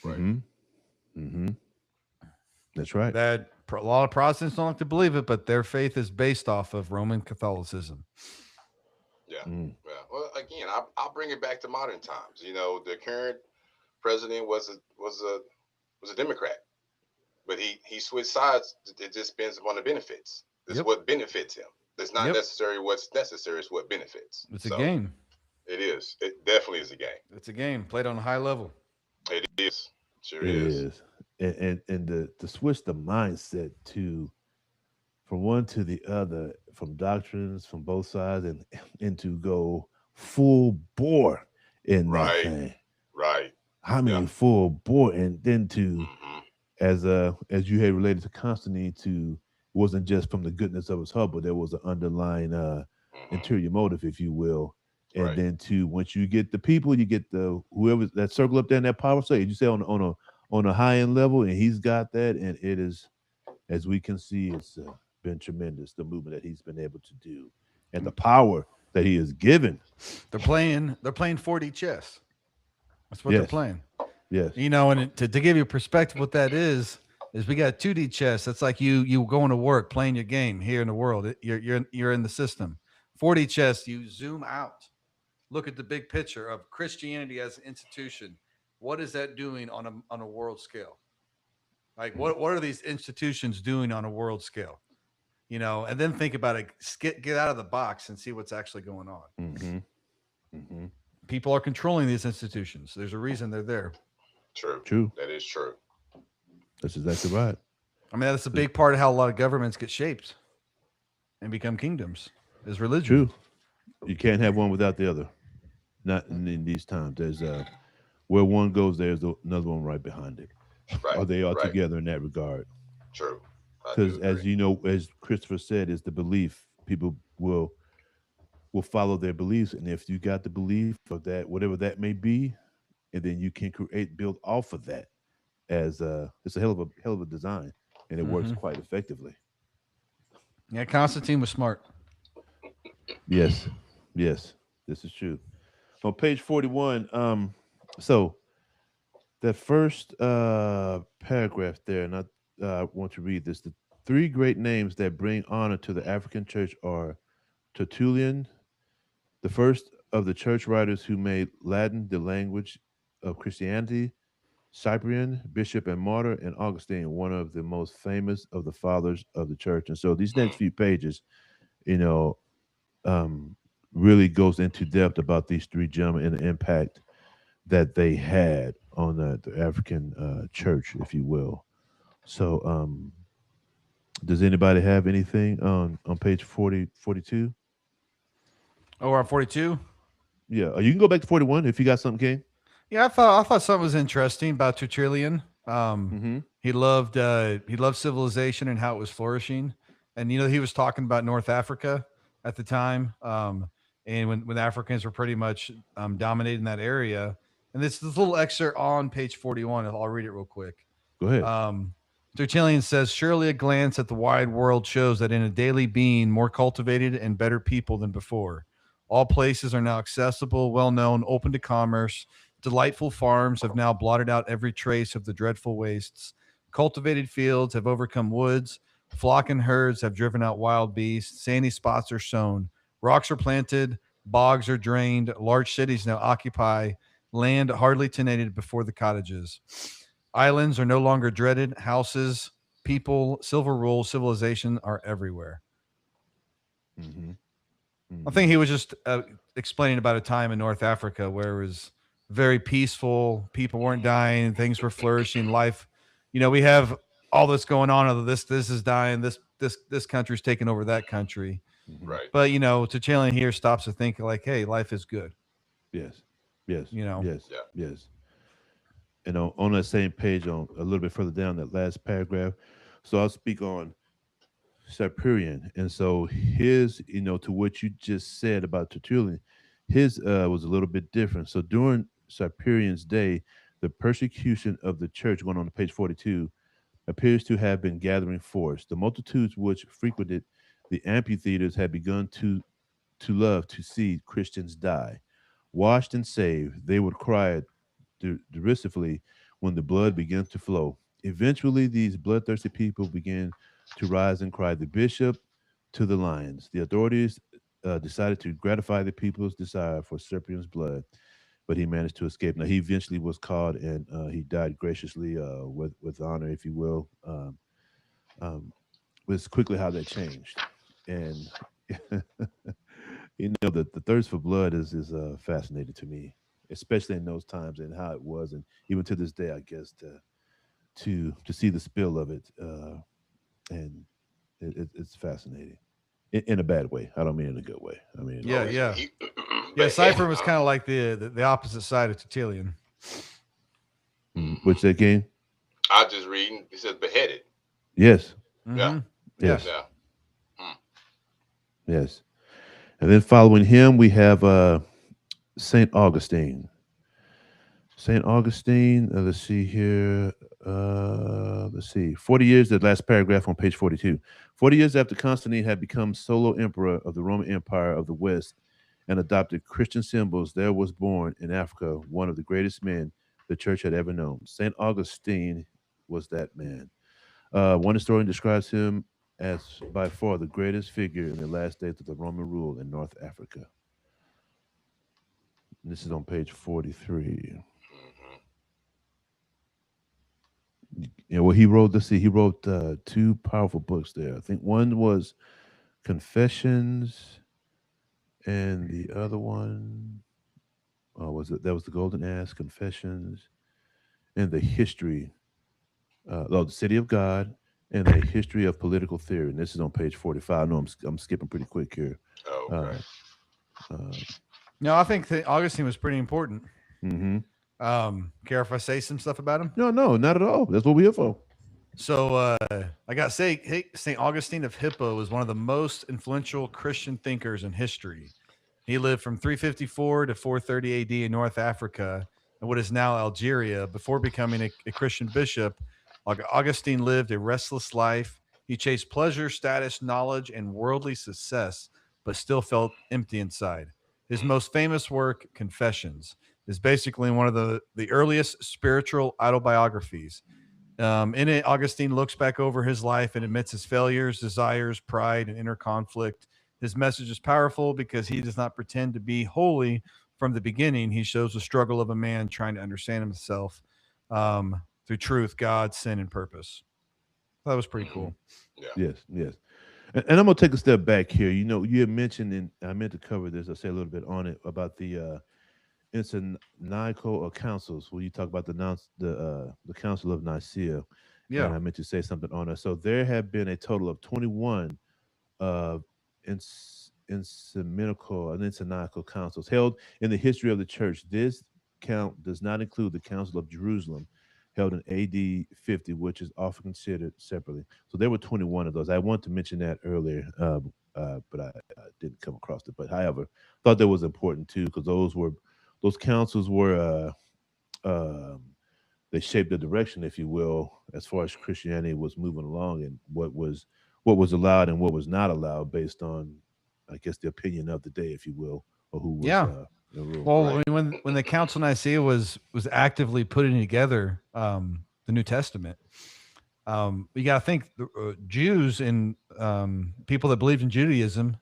Right. Mm-hmm. Mm-hmm. That's right. That a lot of Protestants don't like to believe it, but their faith is based off of Roman Catholicism. Yeah. Mm. Yeah. Well, again, I'll bring it back to modern times. The current president was a Democrat, but he switched sides. It just depends upon the benefits. It's Yep. what benefits him. It's not Yep. necessarily what's necessary. It's what benefits. It's a So, game. It is. It definitely is a game. It's a game played on a high level. It is. Sure It is. is. And to switch the mindset to from one to the other, from doctrines from both sides, and to go full bore in that Right. thing. Right. I mean, Yeah. full bore, and then to Hmm. as you had related to Constantine, to wasn't just from the goodness of his heart, but there was an underlying Hmm. interior motive, if you will. And Right. then to once you get the people, you get the whoever that circle up there in that power stage. You say on a high end level, and he's got that, and it is, as we can see, it's been tremendous, the movement that he's been able to do, and the power that he has given. They're playing 4D chess. That's what they're Yes. playing. Yes. And to give you perspective, what that is we got 2D chess. That's like you going to work, playing your game here in the world. You're in the system. 4D chess, you zoom out, look at the big picture of Christianity as an institution. What is that doing on a world scale? Like what are these institutions doing on a world scale? And then think about it. Get out of the box and see what's actually going on. Mm-hmm. Mm-hmm. People are controlling these institutions. There's a reason they're there. True. True. That is true. That's exactly right. I mean, that's a big part of how a lot of governments get shaped and become kingdoms is religion. True. You can't have one without the other. Not in these times. There's where one goes, there's another one right behind it. Right. Or they are right. together in that regard. True. I Because do as agree. you know, as Christopher said, is the belief. People will follow their beliefs, and if you got the belief of that, whatever that may be, and then you can build off of that. As it's a hell of a design, and it works Mhm. quite effectively. Yeah, Constantine was smart. Yes, yes, this is true. On page 41, so that first paragraph there, and want to read this. The three great names that bring honor to the African church are Tertullian, the first of the church writers who made Latin the language of Christianity, Cyprian, bishop and martyr, and Augustine, one of the most famous of the fathers of the church. And so these next few pages, you know, um, really goes into depth about these three gentlemen and the impact that they had on the African church, if you will. So, does anybody have anything on page 40, 42? Oh, we're on 42. Yeah, you can go back to 41 if you got something, King. Yeah, I thought something was interesting about Tertullian. Mm-hmm. He loved civilization and how it was flourishing, and he was talking about North Africa at the time, and when Africans were pretty much dominating that area. And this little excerpt on page 41. I'll read it real quick. Go ahead. Tertullian says, surely a glance at the wide world shows that in a daily being more cultivated and better people than before. All places are now accessible, well-known, open to commerce. Delightful farms have now blotted out every trace of the dreadful wastes. Cultivated fields have overcome woods. Flock and herds have driven out wild beasts. Sandy spots are sown. Rocks are planted. Bogs are drained. Large cities now occupy land hardly tenanted before the cottages. Islands are no longer dreaded. Houses, people, silver rule, civilization are everywhere. Mm-hmm. I think he was just explaining about a time in North Africa where it was very peaceful. People weren't dying. Things were flourishing. Life, we have all this going on. Although this is dying. This country's taking over that country. Right. But Tertullian here stops to think like, hey, life is good. Yes. Yeah. Yes. And on that same page, on a little bit further down, that last paragraph. So I'll speak on Cyprian, and so his, to what you just said about Tertullian, his was a little bit different. So during Cyprian's day, the persecution of the church, going on to page 42, appears to have been gathering force. The multitudes which frequented the amphitheaters had begun to love to see Christians die. Washed and saved, they would cry derisively when the blood began to flow. Eventually, these bloodthirsty people began to rise and cry, the bishop to the lions. The authorities decided to gratify the people's desire for Cyprian's blood, but he managed to escape. Now, he eventually was caught, and he died graciously with honor, if you will. Was quickly how that changed. And the thirst for blood is fascinating to me, especially in those times and how it was, and even to this day, I guess to see the spill of it, and it's fascinating in a bad way. I don't mean in a good way. I mean, yeah. Cyprian was kind of like the opposite side of Tertullian. Which that game? I was just reading. It says beheaded. Yes. Mm-hmm. Yeah. Yes. Yeah. Yes. And then following him, we have Saint Augustine. Saint Augustine. Let's see here. 40 years. The last paragraph on page 42. 40 years after Constantine had become solo emperor of the Roman Empire of the West and adopted Christian symbols, there was born in Africa one of the greatest men the church had ever known. Saint Augustine was that man. One historian describes him as by far the greatest figure in the last days of the Roman rule in North Africa. And this is on page 43. Well, he wrote, let's see, he wrote two powerful books there. I think one was Confessions, and the other one, that was the Golden Ass, Confessions, and the History, the City of God, and the History of Political Theory. And this is on page 45. I know I'm skipping pretty quick here. Oh, okay. No, I think that Augustine was pretty important. Mm-hmm. Care if I say some stuff about him? No, not at all. That's what we're here for. So I got to say, St. Augustine of Hippo was one of the most influential Christian thinkers in history. He lived from 354 to 430 AD in North Africa and what is now Algeria. Before becoming a Christian bishop, Augustine lived a restless life. He chased pleasure, status, knowledge, and worldly success, but still felt empty inside. His most famous work, Confessions, is basically one of the earliest spiritual autobiographies. In it, Augustine looks back over his life and admits his failures, desires, pride, and inner conflict. His message is powerful because he does not pretend to be holy from the beginning. He shows the struggle of a man trying to understand himself through truth, God, sin, and purpose. That was pretty cool. Yeah. Yes, yes. And I'm gonna take a step back here. You know, you had mentioned, and I meant to cover this. I say a little bit on it about the Nicene councils, where you talk about the Council of Nicaea, and Yeah. I meant to say something on it. So there have been a total of 21 uh, ecumenical councils held in the history of the church. This count does not include the Council of Jerusalem, held in AD 50, which is often considered separately. So there were 21 of those. I wanted to mention that earlier, but I didn't come across it. But however, thought that was important too because those councils were um, they shaped the direction, if you will, as far as Christianity was moving along and what was allowed and what was not allowed based on, I guess, the opinion of the day, if you will, or who was Yeah. the rule. Well, Right. I mean, when the Council of Nicaea was actively putting together the New Testament, you got to think the Jews and people that believed in Judaism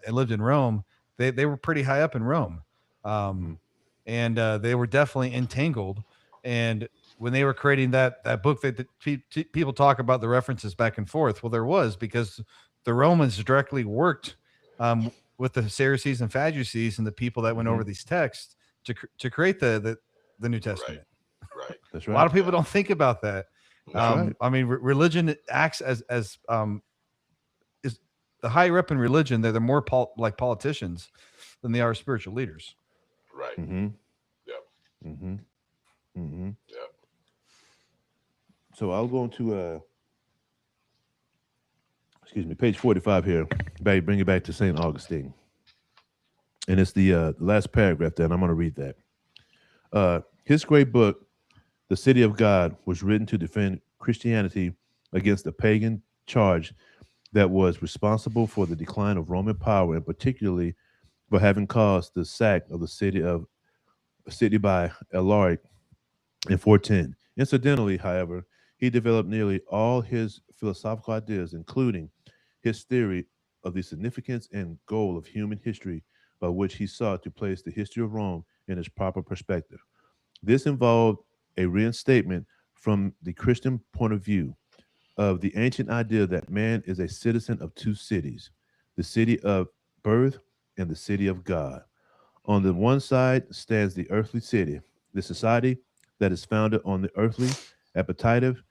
and lived in Rome, they were pretty high up in Rome, Mhm. um, and they were definitely entangled. And when they were creating that book, people talk about the references back and forth. Well, there was because the Romans directly worked with the Pharisees and Sadducees and the people that went over Mhm. these texts to create the New Right. Testament. Right. That's A lot right. of people Yeah. don't think about that. That's No. right. I mean, religion acts as is the higher up in religion, they're more like politicians than they are spiritual leaders. Right. Mm-hmm. Yep. Mm-hmm. Mm-hmm. Yep. So I'll go into excuse me, page 45 here. Bring it back to St. Augustine. And it's the last paragraph there, and I'm going to read that. His great book, The City of God, was written to defend Christianity against the pagan charge that was responsible for the decline of Roman power, and particularly for having caused the sack of the city by Alaric in 410. Incidentally, however, he developed nearly all his philosophical ideas, including his theory of the significance and goal of human history, by which he sought to place the history of Rome in its proper perspective. This involved a reinstatement from the Christian point of view of the ancient idea that man is a citizen of two cities, the city of birth and the city of God. On the one side stands the earthly city, the society that is founded on the earthly, appetitive,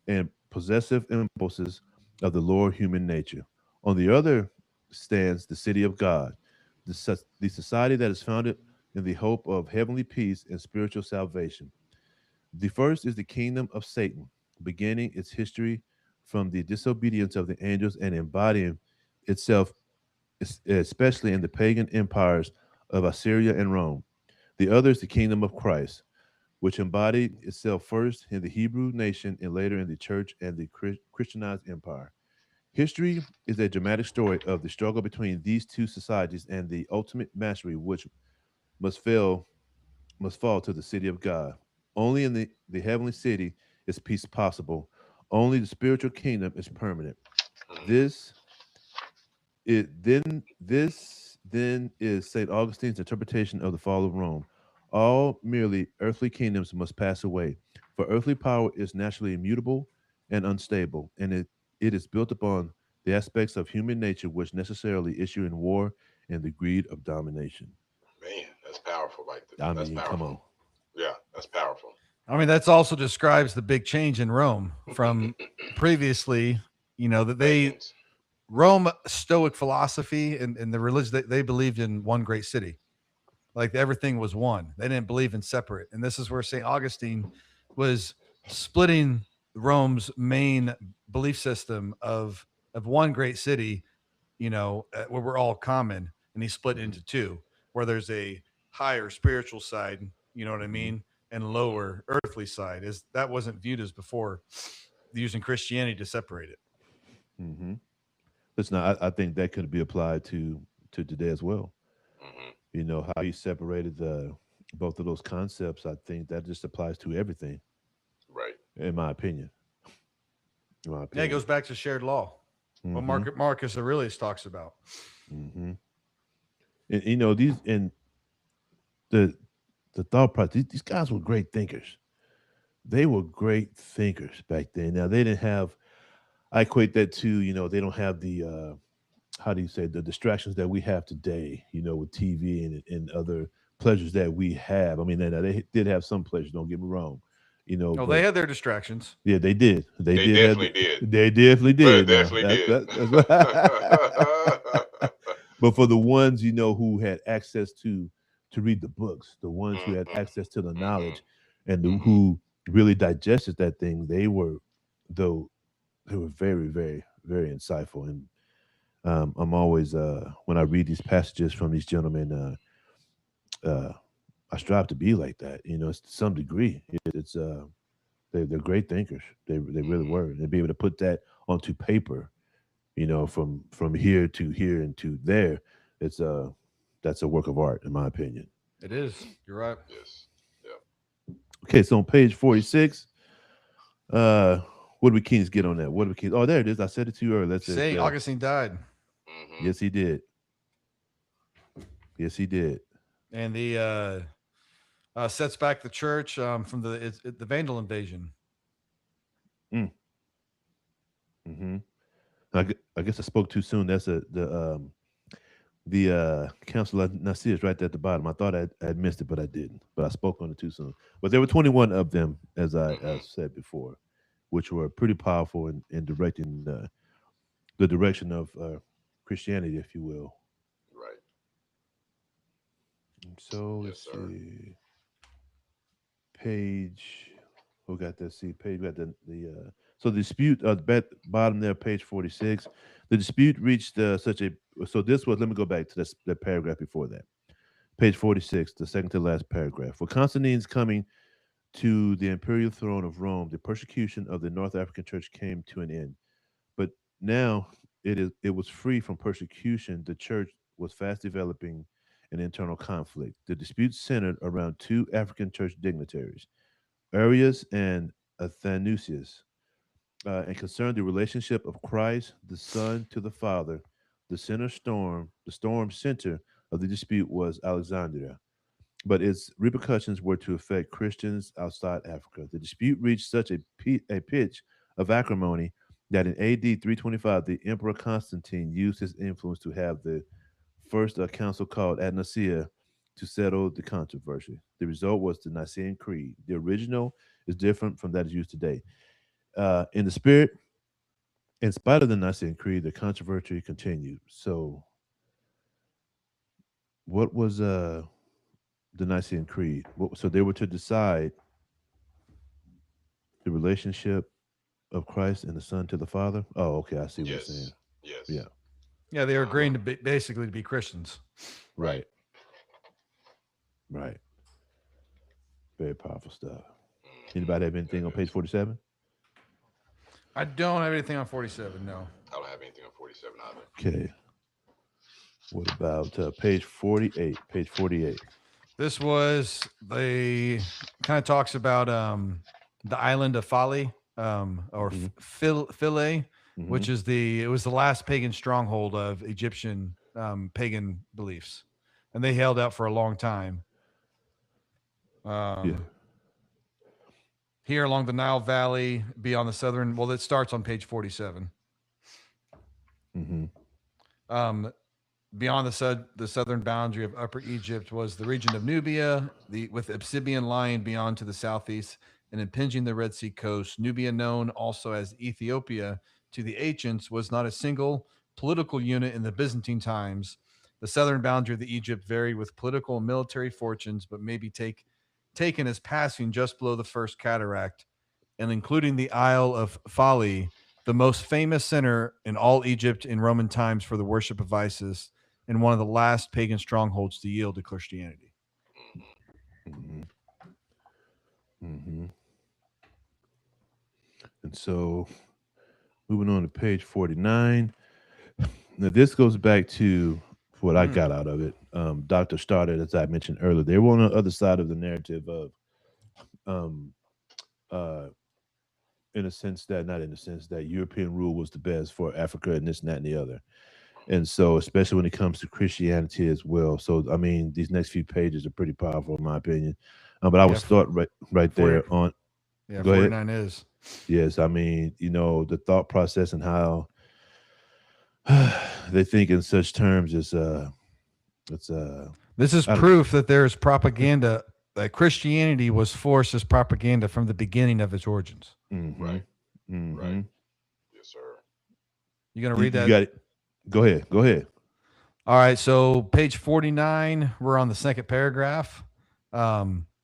and possessive impulses of the lower human nature. On the other stands the city of God, the society that is founded in the hope of heavenly peace and spiritual salvation. The first is the kingdom of Satan, beginning its history from the disobedience of the angels and embodying itself especially in the pagan empires of Assyria and Rome. The other is the kingdom of Christ, which embodied itself first in the Hebrew nation and later in the church and the Christianized empire. History is a dramatic story of the struggle between these two societies and the ultimate mastery which must fail must fall to the city of God. Only in the heavenly city is peace possible. Only the spiritual kingdom is permanent. Mhm. This this then is St. Augustine's interpretation of the fall of Rome. All merely earthly kingdoms must pass away, for earthly power is naturally immutable and unstable, and it is built upon the aspects of human nature which necessarily issue in war and the greed of domination. Man, that's powerful. I That's mean, come on. powerful. Yeah, that's powerful. I mean, that's also describes the big change in Rome from previously, that they Pagans. Rome Stoic philosophy and the religion they believed in one great city. Like everything was one. They didn't believe in separate. And this is where St. Augustine was splitting Rome's main belief system of one great city, where we're all common, and he split Hmm. into two, where there's a higher spiritual side, you know what I Hmm. mean, and Hmm. lower earthly side. Is that wasn't viewed as before using Christianity to separate it. Hmm. Listen, I think that could be applied to today as well. Hmm. You know how he separated the both of those concepts. I think that just applies to everything, Right. in my opinion. in my Yeah, it opinion. goes back to shared law. What Mhm, Marcus Aurelius talks about. mhm. And you know these and the thought process. These guys were great thinkers. They were great thinkers back then. Now they didn't have. I equate that to they don't have the how do you say the distractions that we have today. With TV and other pleasures that we have. I mean, they did have some pleasures. Don't get me wrong. Oh, they But had their distractions. yeah, they did. They They did have. definitely did. They definitely But did. Now definitely that's did. that's what. But for the ones who had access to read the books, the ones who had Mhm, access to the mhm, knowledge, and mhm. who really digested that thing, though they were very, very, very insightful. And I'm always when I read these passages from these gentlemen, I strive to be like that. To some degree. It's they're great thinkers. They really Mhm. were. And to be able to put that onto paper, from here to here and to there, it's that's a work of art in my opinion. It is. You're right. Yes. Yeah. Okay, so on page 46, uh what do we Keynes get on that? What do we Keynes? Oh, there it is. I said it to you earlier. That's it. Saint Augustine died, Mhm. Yes, he did. Yes, he did. and the sets back the church from the Vandal invasion. Mm, hmm I guess I spoke too soon. That's the Council of Nicaea is right there at the bottom. I thought I had missed it, but I didn't. But I spoke on it too soon. But there were 21 of them, as I Mhm. said before, which were pretty powerful in directing the direction of Christianity, if you will. Right. So Yes, let's sir. see, page. We got that. See, page. We got the. So the dispute bottom there, page 46. The dispute reached such a. So this was. Let me go back to this that paragraph before that. Page 46, the second to last paragraph. For Constantine's coming to the imperial throne of Rome, the persecution of the North African church came to an end. But now it was free from persecution. The church was fast developing an internal conflict. The dispute centered around two African church dignitaries, Arius and Athanasius, and concerned the relationship of Christ, the Son, to the Father. The storm center of the dispute was Alexandria, but its repercussions were to affect Christians outside Africa. The dispute reached such a pitch of acrimony that in AD 325, the Emperor Constantine used his influence to have the first council called at Nicaea to settle the controversy. The result was the Nicene Creed. The original is different from that used today. In the spirit, in spite of the Nicene Creed, the controversy continued. So, what was the Nicene Creed? So they were to decide the relationship of Christ and the Son to the Father. Oh, okay, I see what you're saying. Yes. Yes. Yeah, Yeah, they were Uh-huh. agreeing to basically to be Christians. Right. right, right. Very powerful stuff. Mhm. Anybody have anything That on page is. 47? I don't have anything on 47. No. I don't have anything on 47 either. Okay. What about page 48? Page 48. This was the kind of talks about the island of Fali, or Mm-hmm. Philae, Mm-hmm. which is it was the last pagan stronghold of Egyptian pagan beliefs, and they held out for a long time. Yeah. Um, Here along the Nile Valley, beyond the southern, well, it starts on page 47. Mm-hmm. Um, Beyond the southern boundary of Upper Egypt was the region of Nubia, with Obsidian lying beyond to the southeast and impinging the Red Sea coast. Nubia, known also as Ethiopia to the ancients, was not a single political unit in the Byzantine times. The southern boundary of the Egypt varied with political and military fortunes, but may be taken as passing just below the first cataract, and including the Isle of Fali, the most famous center in all Egypt in Roman times for the worship of Isis, and one of the last pagan strongholds to yield to Christianity. Mhm. Mm-hmm. Mm-hmm. And so, moving on to page 49. Now, this goes back to what I Mm. got out of it. Dr. Started, as I mentioned earlier, they were on the other side of the narrative of um, uh, in a sense that not in the sense that European rule was the best for Africa and this and that and the other. And so, especially when it comes to Christianity as well. So, I mean, these next few pages are pretty powerful, in my opinion. But I would Yeah, start right 40, there on. yeah, Go ahead. 49 is. Yes, I mean, the thought process and how they think in such terms is it's This is I don't. proof that there's propaganda, that Christianity was forced as propaganda from the beginning of its origins. Mm-hmm, Right. mm-hmm. Right. Yes, sir. You going to You, read you that? got it. Go ahead. Go ahead. All right. So, page 49, we're on the second paragraph.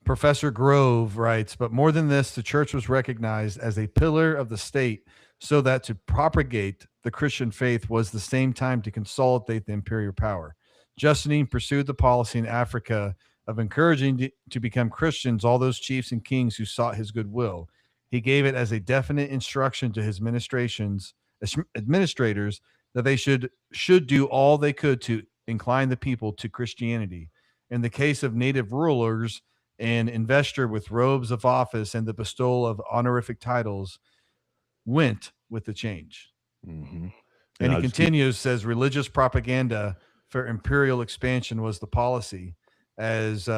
Professor Grove writes, but more than this, the church was recognized as a pillar of the state, so that to propagate the Christian faith was the same time to consolidate the imperial power. Justinian pursued the policy in Africa of encouraging to become Christians all those chiefs and kings who sought his goodwill. He gave it as a definite instruction to his administrators that they should do all they could to incline the people to Christianity. In the case of native rulers, an investor with robes of office and the bestowal of honorific titles went with the change. Mm-hmm. And And he I'll just keep. continues, says religious propaganda for imperial expansion was the policy. As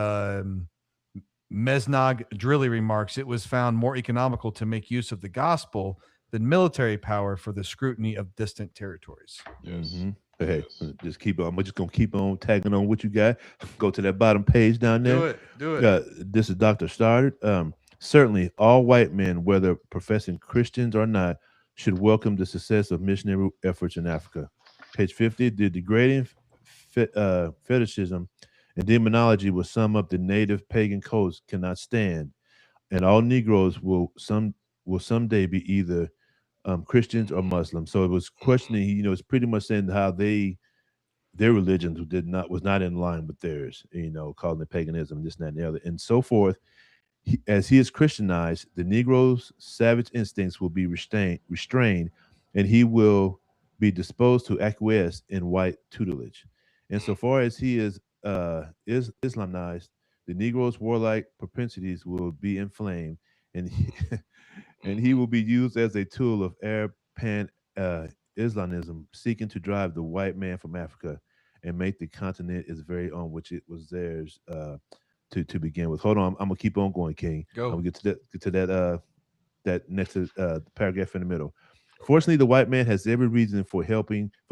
Mesnog Drilly remarks, it was found more economical to make use of the gospel than military power for the scrutiny of distant territories. Yes. Mm-hmm. Hey, Yes. just keep on. I'm just gonna keep on tagging on what you got. Go to that bottom page down there. Do it. This is Dr. Stoddard. Certainly, all white men, whether professing Christians or not, should welcome the success of missionary efforts in Africa. Page 50, the degrading fetishism and demonology will sum up the native pagan codes cannot stand, and all Negroes will someday be either Christians or Muslims. So it was questioning, it's pretty much saying how their religions was not in line with theirs, calling it paganism, this and that and the other, and so forth. As he is Christianized, the Negro's savage instincts will be restrained, and he will be disposed to acquiesce in white tutelage. And so far as he is Islamized, the Negro's warlike propensities will be inflamed, and and he will be used as a tool of Arab pan Islamism, seeking to drive the white man from Africa and make the continent its very own, which it was theirs to begin with. Hold on, I'm gonna keep on going, King. I'm Go. gonna get to that next paragraph in the middle. Fortunately, the white man has every reason for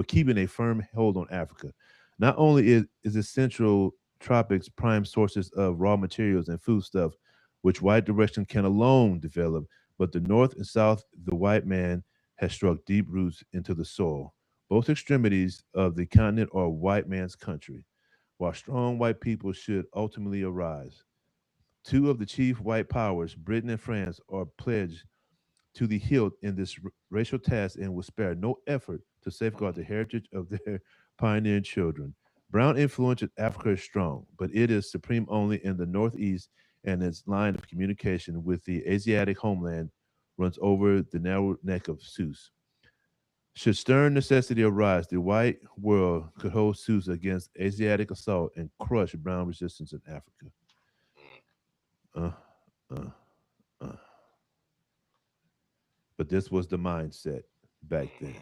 keeping a firm hold on Africa. Not only is the central tropics prime sources of raw materials and foodstuff, which white direction can alone develop, but the north and south, the white man has struck deep roots into the soil. Both extremities of the continent are white man's country, while strong white people should ultimately arise. Two of the chief white powers, Britain and France, are pledged to the hilt in this racial task and will spare no effort to safeguard the heritage of their pioneering children. Brown influence in Africa is strong, but it is supreme only in the Northeast, and its line of communication with the Asiatic homeland runs over the narrow neck of Sus. Should stern necessity arise, the white world could hold Sus against Asiatic assault and crush brown resistance in Africa. Uh, uh, uh. But this was the mindset back then.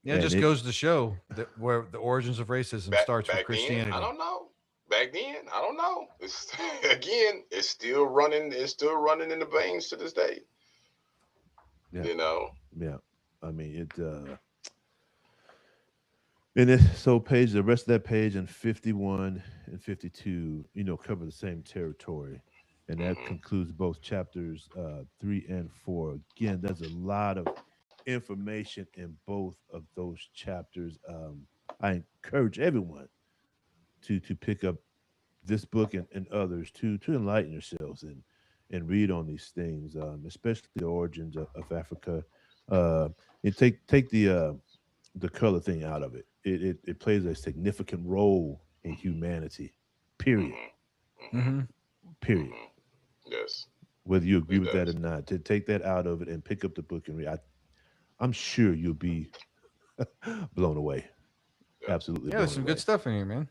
Yeah, it And just it, goes to show that where the origins of racism starts with Back then, Christianity. I don't know. Back then, I don't know. It's again, it's still running. It's still running in the veins to this day. yeah, You know. yeah. I mean, so the rest of that page in 51 and 52, cover the same territory. And that Hmm. concludes both chapters 3 and 4. Again, there's a lot of information in both of those chapters. I encourage everyone to pick up this book and others to enlighten yourselves and read on these things, especially the origins of Africa. Uh, and take the color thing out of it. It plays a significant role in humanity. Period. Hmm. Hmm. Mm-hmm. Period. Hmm. Yes, Whether you agree it with that or does. not, to take that out of it and pick up the book and read, I'm sure you'll be blown away. Yeah, Absolutely Yeah, there's blown some good away. stuff in here, man.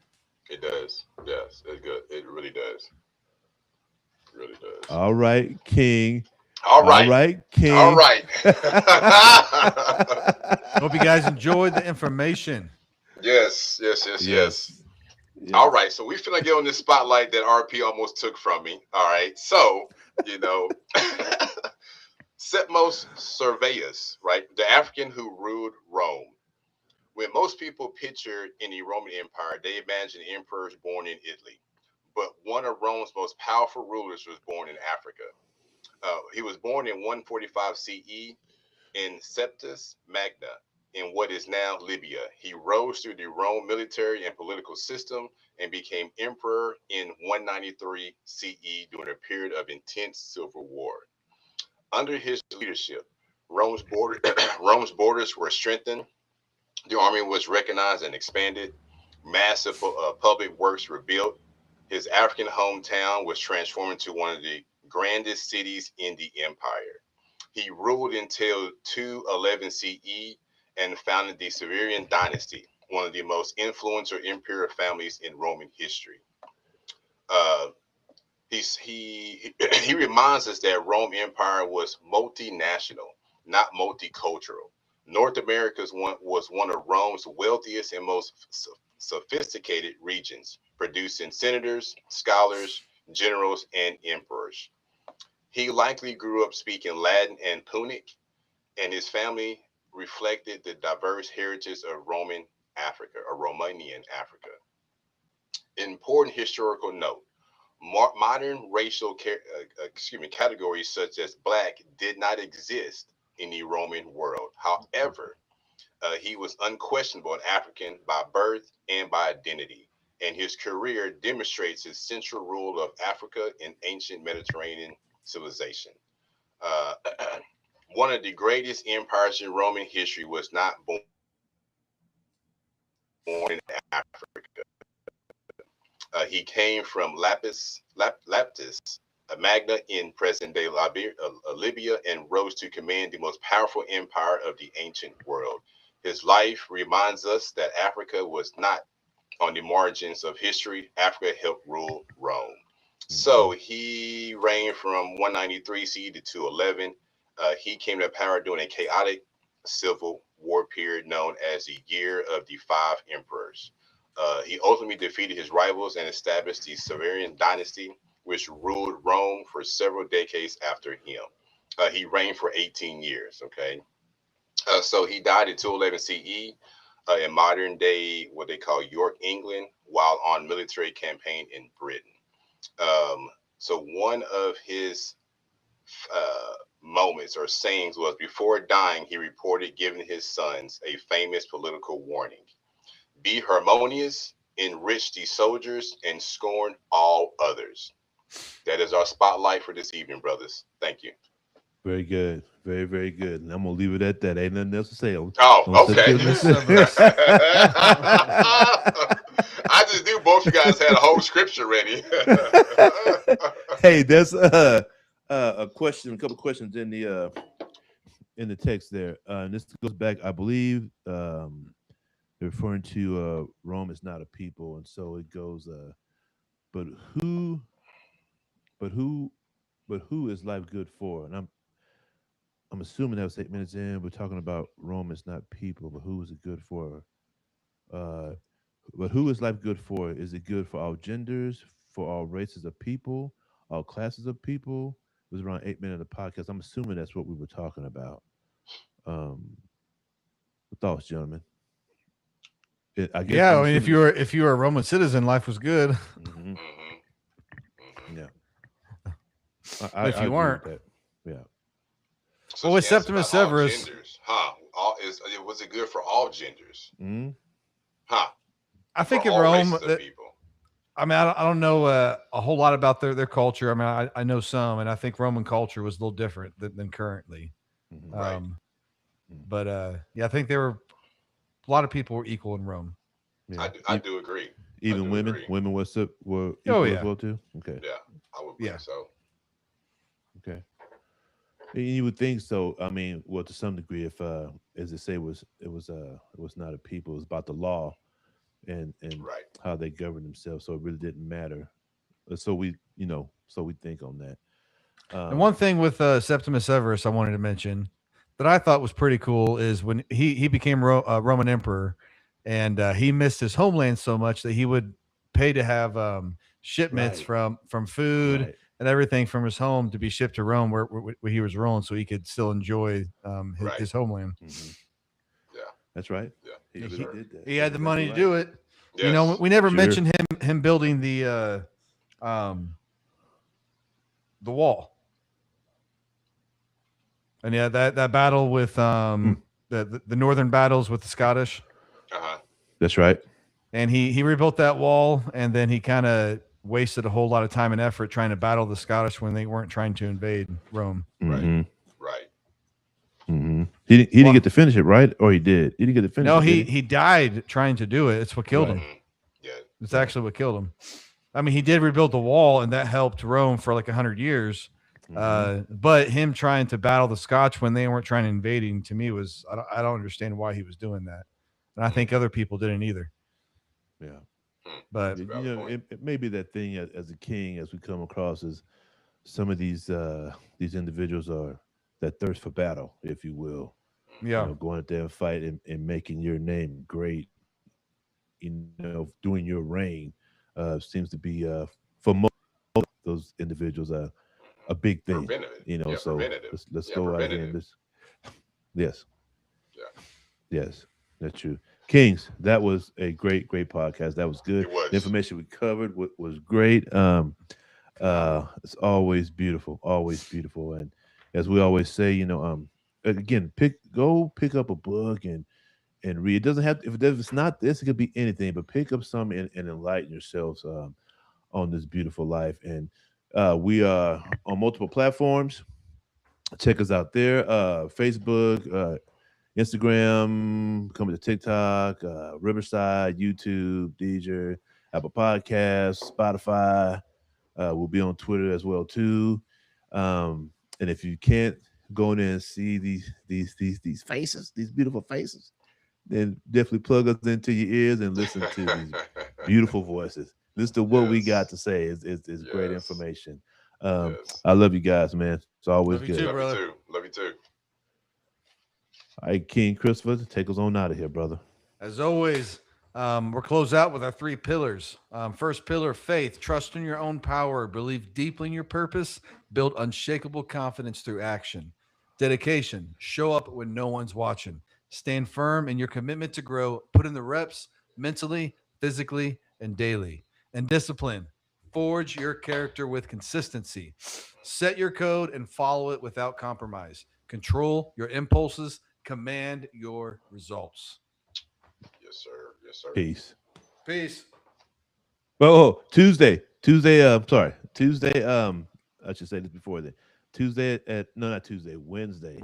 it does. Yes, it's good. It really does. It really does. All right, King. All All right. right, All King. right. Hope you guys enjoyed the information. Yes, yes, yes, yes. Yes. All Yes. right, so we finna get on this spotlight that RP almost took from me. All right, so you know, Septimius Serveus, right, the African who ruled Rome. When most people picture in the Roman Empire, they imagine emperors born in Italy, but one of Rome's most powerful rulers was born in Africa. He was born in 145 CE in Septus Magna in what is now Libya. He rose through the Rome military and political system and became emperor in 193 CE during a period of intense civil war. Under his leadership, Rome's borders were strengthened, the army was recognized and expanded, massive public works were built, his African hometown was transformed into one of the grandest cities in the empire. He ruled until 211 CE and founded the Severian dynasty, one of the most influential imperial families in Roman history. Uh, he reminds us that Rome Empire was multinational, not multicultural. North America was one of Rome's wealthiest and most sophisticated regions, producing senators, scholars, generals, and emperors. He likely grew up speaking Latin and Punic, and his family reflected the diverse heritage of Roman Africa or Romanian Africa. Important historical note: modern racial categories such as black did not exist in the Roman world. However, he was unquestionable African by birth and by identity, and his career demonstrates his central role of Africa in ancient Mediterranean civilization. Uh, one of the greatest empires in Roman history was not born in Africa. He came from Laptis Magna in present-day Libya and rose to command the most powerful empire of the ancient world. His life reminds us that Africa was not on the margins of history. Africa helped rule Rome. So he reigned from 193 CE to 211. He came to power during a chaotic civil war period known as the Year of the Five Emperors. He ultimately defeated his rivals and established the Severian dynasty, which ruled Rome for several decades after him. He reigned for 18 years. Okay, so he died in 211 CE in modern day, what they call York, England, while on military campaign in Britain. So one of his moments or sayings was before dying, he reported giving his sons a famous political warning: be harmonious, enrich the soldiers, and scorn all others. That is our spotlight for this evening, brothers. Thank you. Very good. Very, very good. And I'm gonna leave it at that. Ain't nothing else to say. Oh, Don't say okay. too Thank you, much. Severus. I just knew both you guys had a whole scripture ready. Hey, there's a question, a couple questions in the text there. And this goes back, I believe, referring to Rome is not a people, and so it goes. But who, but who, but who is life good for? And I'm assuming that was 8 minutes in. We're talking about Rome is not people, but who is it good for? Uh, but who is life good for? Is it good for all genders, for all races of people, all classes of people? It was around 8 minutes of the podcast. I'm assuming that's what we were talking about. Um, what thoughts, gentlemen? I guess Yeah, I'm I mean, assuming. if you were a Roman citizen, life was good. Hmm. Mhm, mhm. Yeah, But if I you agree weren't, with that. Yeah. So well, with she asked Septimus about all Severus, genders, huh? Was it good for all genders, Hmm. huh? I For think in all Rome, races of people. I mean, I don't know a whole lot about their culture. I mean, I know some, and I think Roman culture was a little different than currently. Hmm. Right. Um, but yeah, I think there were a lot of people were equal in Rome. Yeah. I do agree. I Even do women, agree. women were Oh equal as yeah, well too. Okay. Yeah, I would yeah. believe so. Okay. And you would think so. I mean, well, to some degree, if as they say, it was not a people. It was about the law and Right. how they govern themselves. So it really didn't matter. So we, so we think on that. And one thing with Septimus Severus I wanted to mention that I thought was pretty cool is when he became Roman emperor, and he missed his homeland so much that he would pay to have shipments Right. from food Right. and everything from his home to be shipped to Rome, where he was ruling, so he could still enjoy Right. his homeland. Mhm. Yeah. That's right. Yeah. He, Yes, he sir. did that. He had That's the money to exactly do right. it. Yes. You know, we never Sure. mentioned him building the wall. And yeah, that battle with the northern battles with the Scottish, Uh-huh. That's right. and he rebuilt that wall, and then he kind of wasted a whole lot of time and effort trying to battle the Scottish when they weren't trying to invade Rome. Right. hmm Right. hmm He didn't Well- get to finish it, right? Or he did? He didn't get to finish No, it. did he died trying to do it. It's what killed Right. him. Mhm. Yeah. It's Right. actually what killed him. I mean, he did rebuild the wall, and that helped Rome for like 100 years. Mhm. But him trying to battle the Scotch when they weren't trying to invading, to me, was I don't understand why he was doing that, and I think other people didn't either. Yeah. But You valid know, point. it may be that thing as a king, as we come across, as some of these individuals are that thirst for battle, if you will. yeah, Going out there and fight and making your name great. During your reign, seems to be for most of those individuals a big thing. Preventative. So Preventative. let's Yeah, go out here and preventative. yes, Yeah. yes, that's true. Kings, that was a great podcast. That was good. It was. The information we covered was great. It's always beautiful, and as we always say, again, go pick up a book and read. It doesn't have if it's not this, it could be anything, but pick up some and enlighten yourselves on this beautiful life. And we are on multiple platforms. Check us out there. Facebook, Instagram, coming to TikTok, Riverside, YouTube, Deezer, Apple Podcasts, Spotify. We'll be on Twitter as well too. And if you can't go in there and see these faces, these beautiful faces, then definitely plug us into your ears and listen to these beautiful voices. Listen to what we got Yes. to say. Is great Yes. information. Yes. I love you guys, man. It's always Love you good. too, Love brother. you too. Love you too. All right, King Christopher, take us on out of here, brother. As always, we're close out with our 3 pillars. First pillar, faith. Trust in your own power. Believe deeply in your purpose. Build unshakable confidence through action. Dedication. Show up when no one's watching. Stand firm in your commitment to grow. Put in the reps mentally, physically, and daily. And discipline. Forge your character with consistency. Set your code and follow it without compromise. Control your impulses. Command your results. Yes, sir. Yes, sir. Peace. Peace. Tuesday. Sorry. Tuesday. I should say this before then. Tuesday at no, not Tuesday. Wednesday.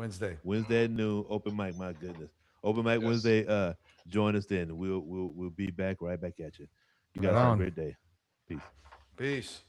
Wednesday at noon. Open mic. My goodness. Open mic Yes. Wednesday. Join us then. We'll be back right back at you. You guys Right have a on. great day. Peace. Peace.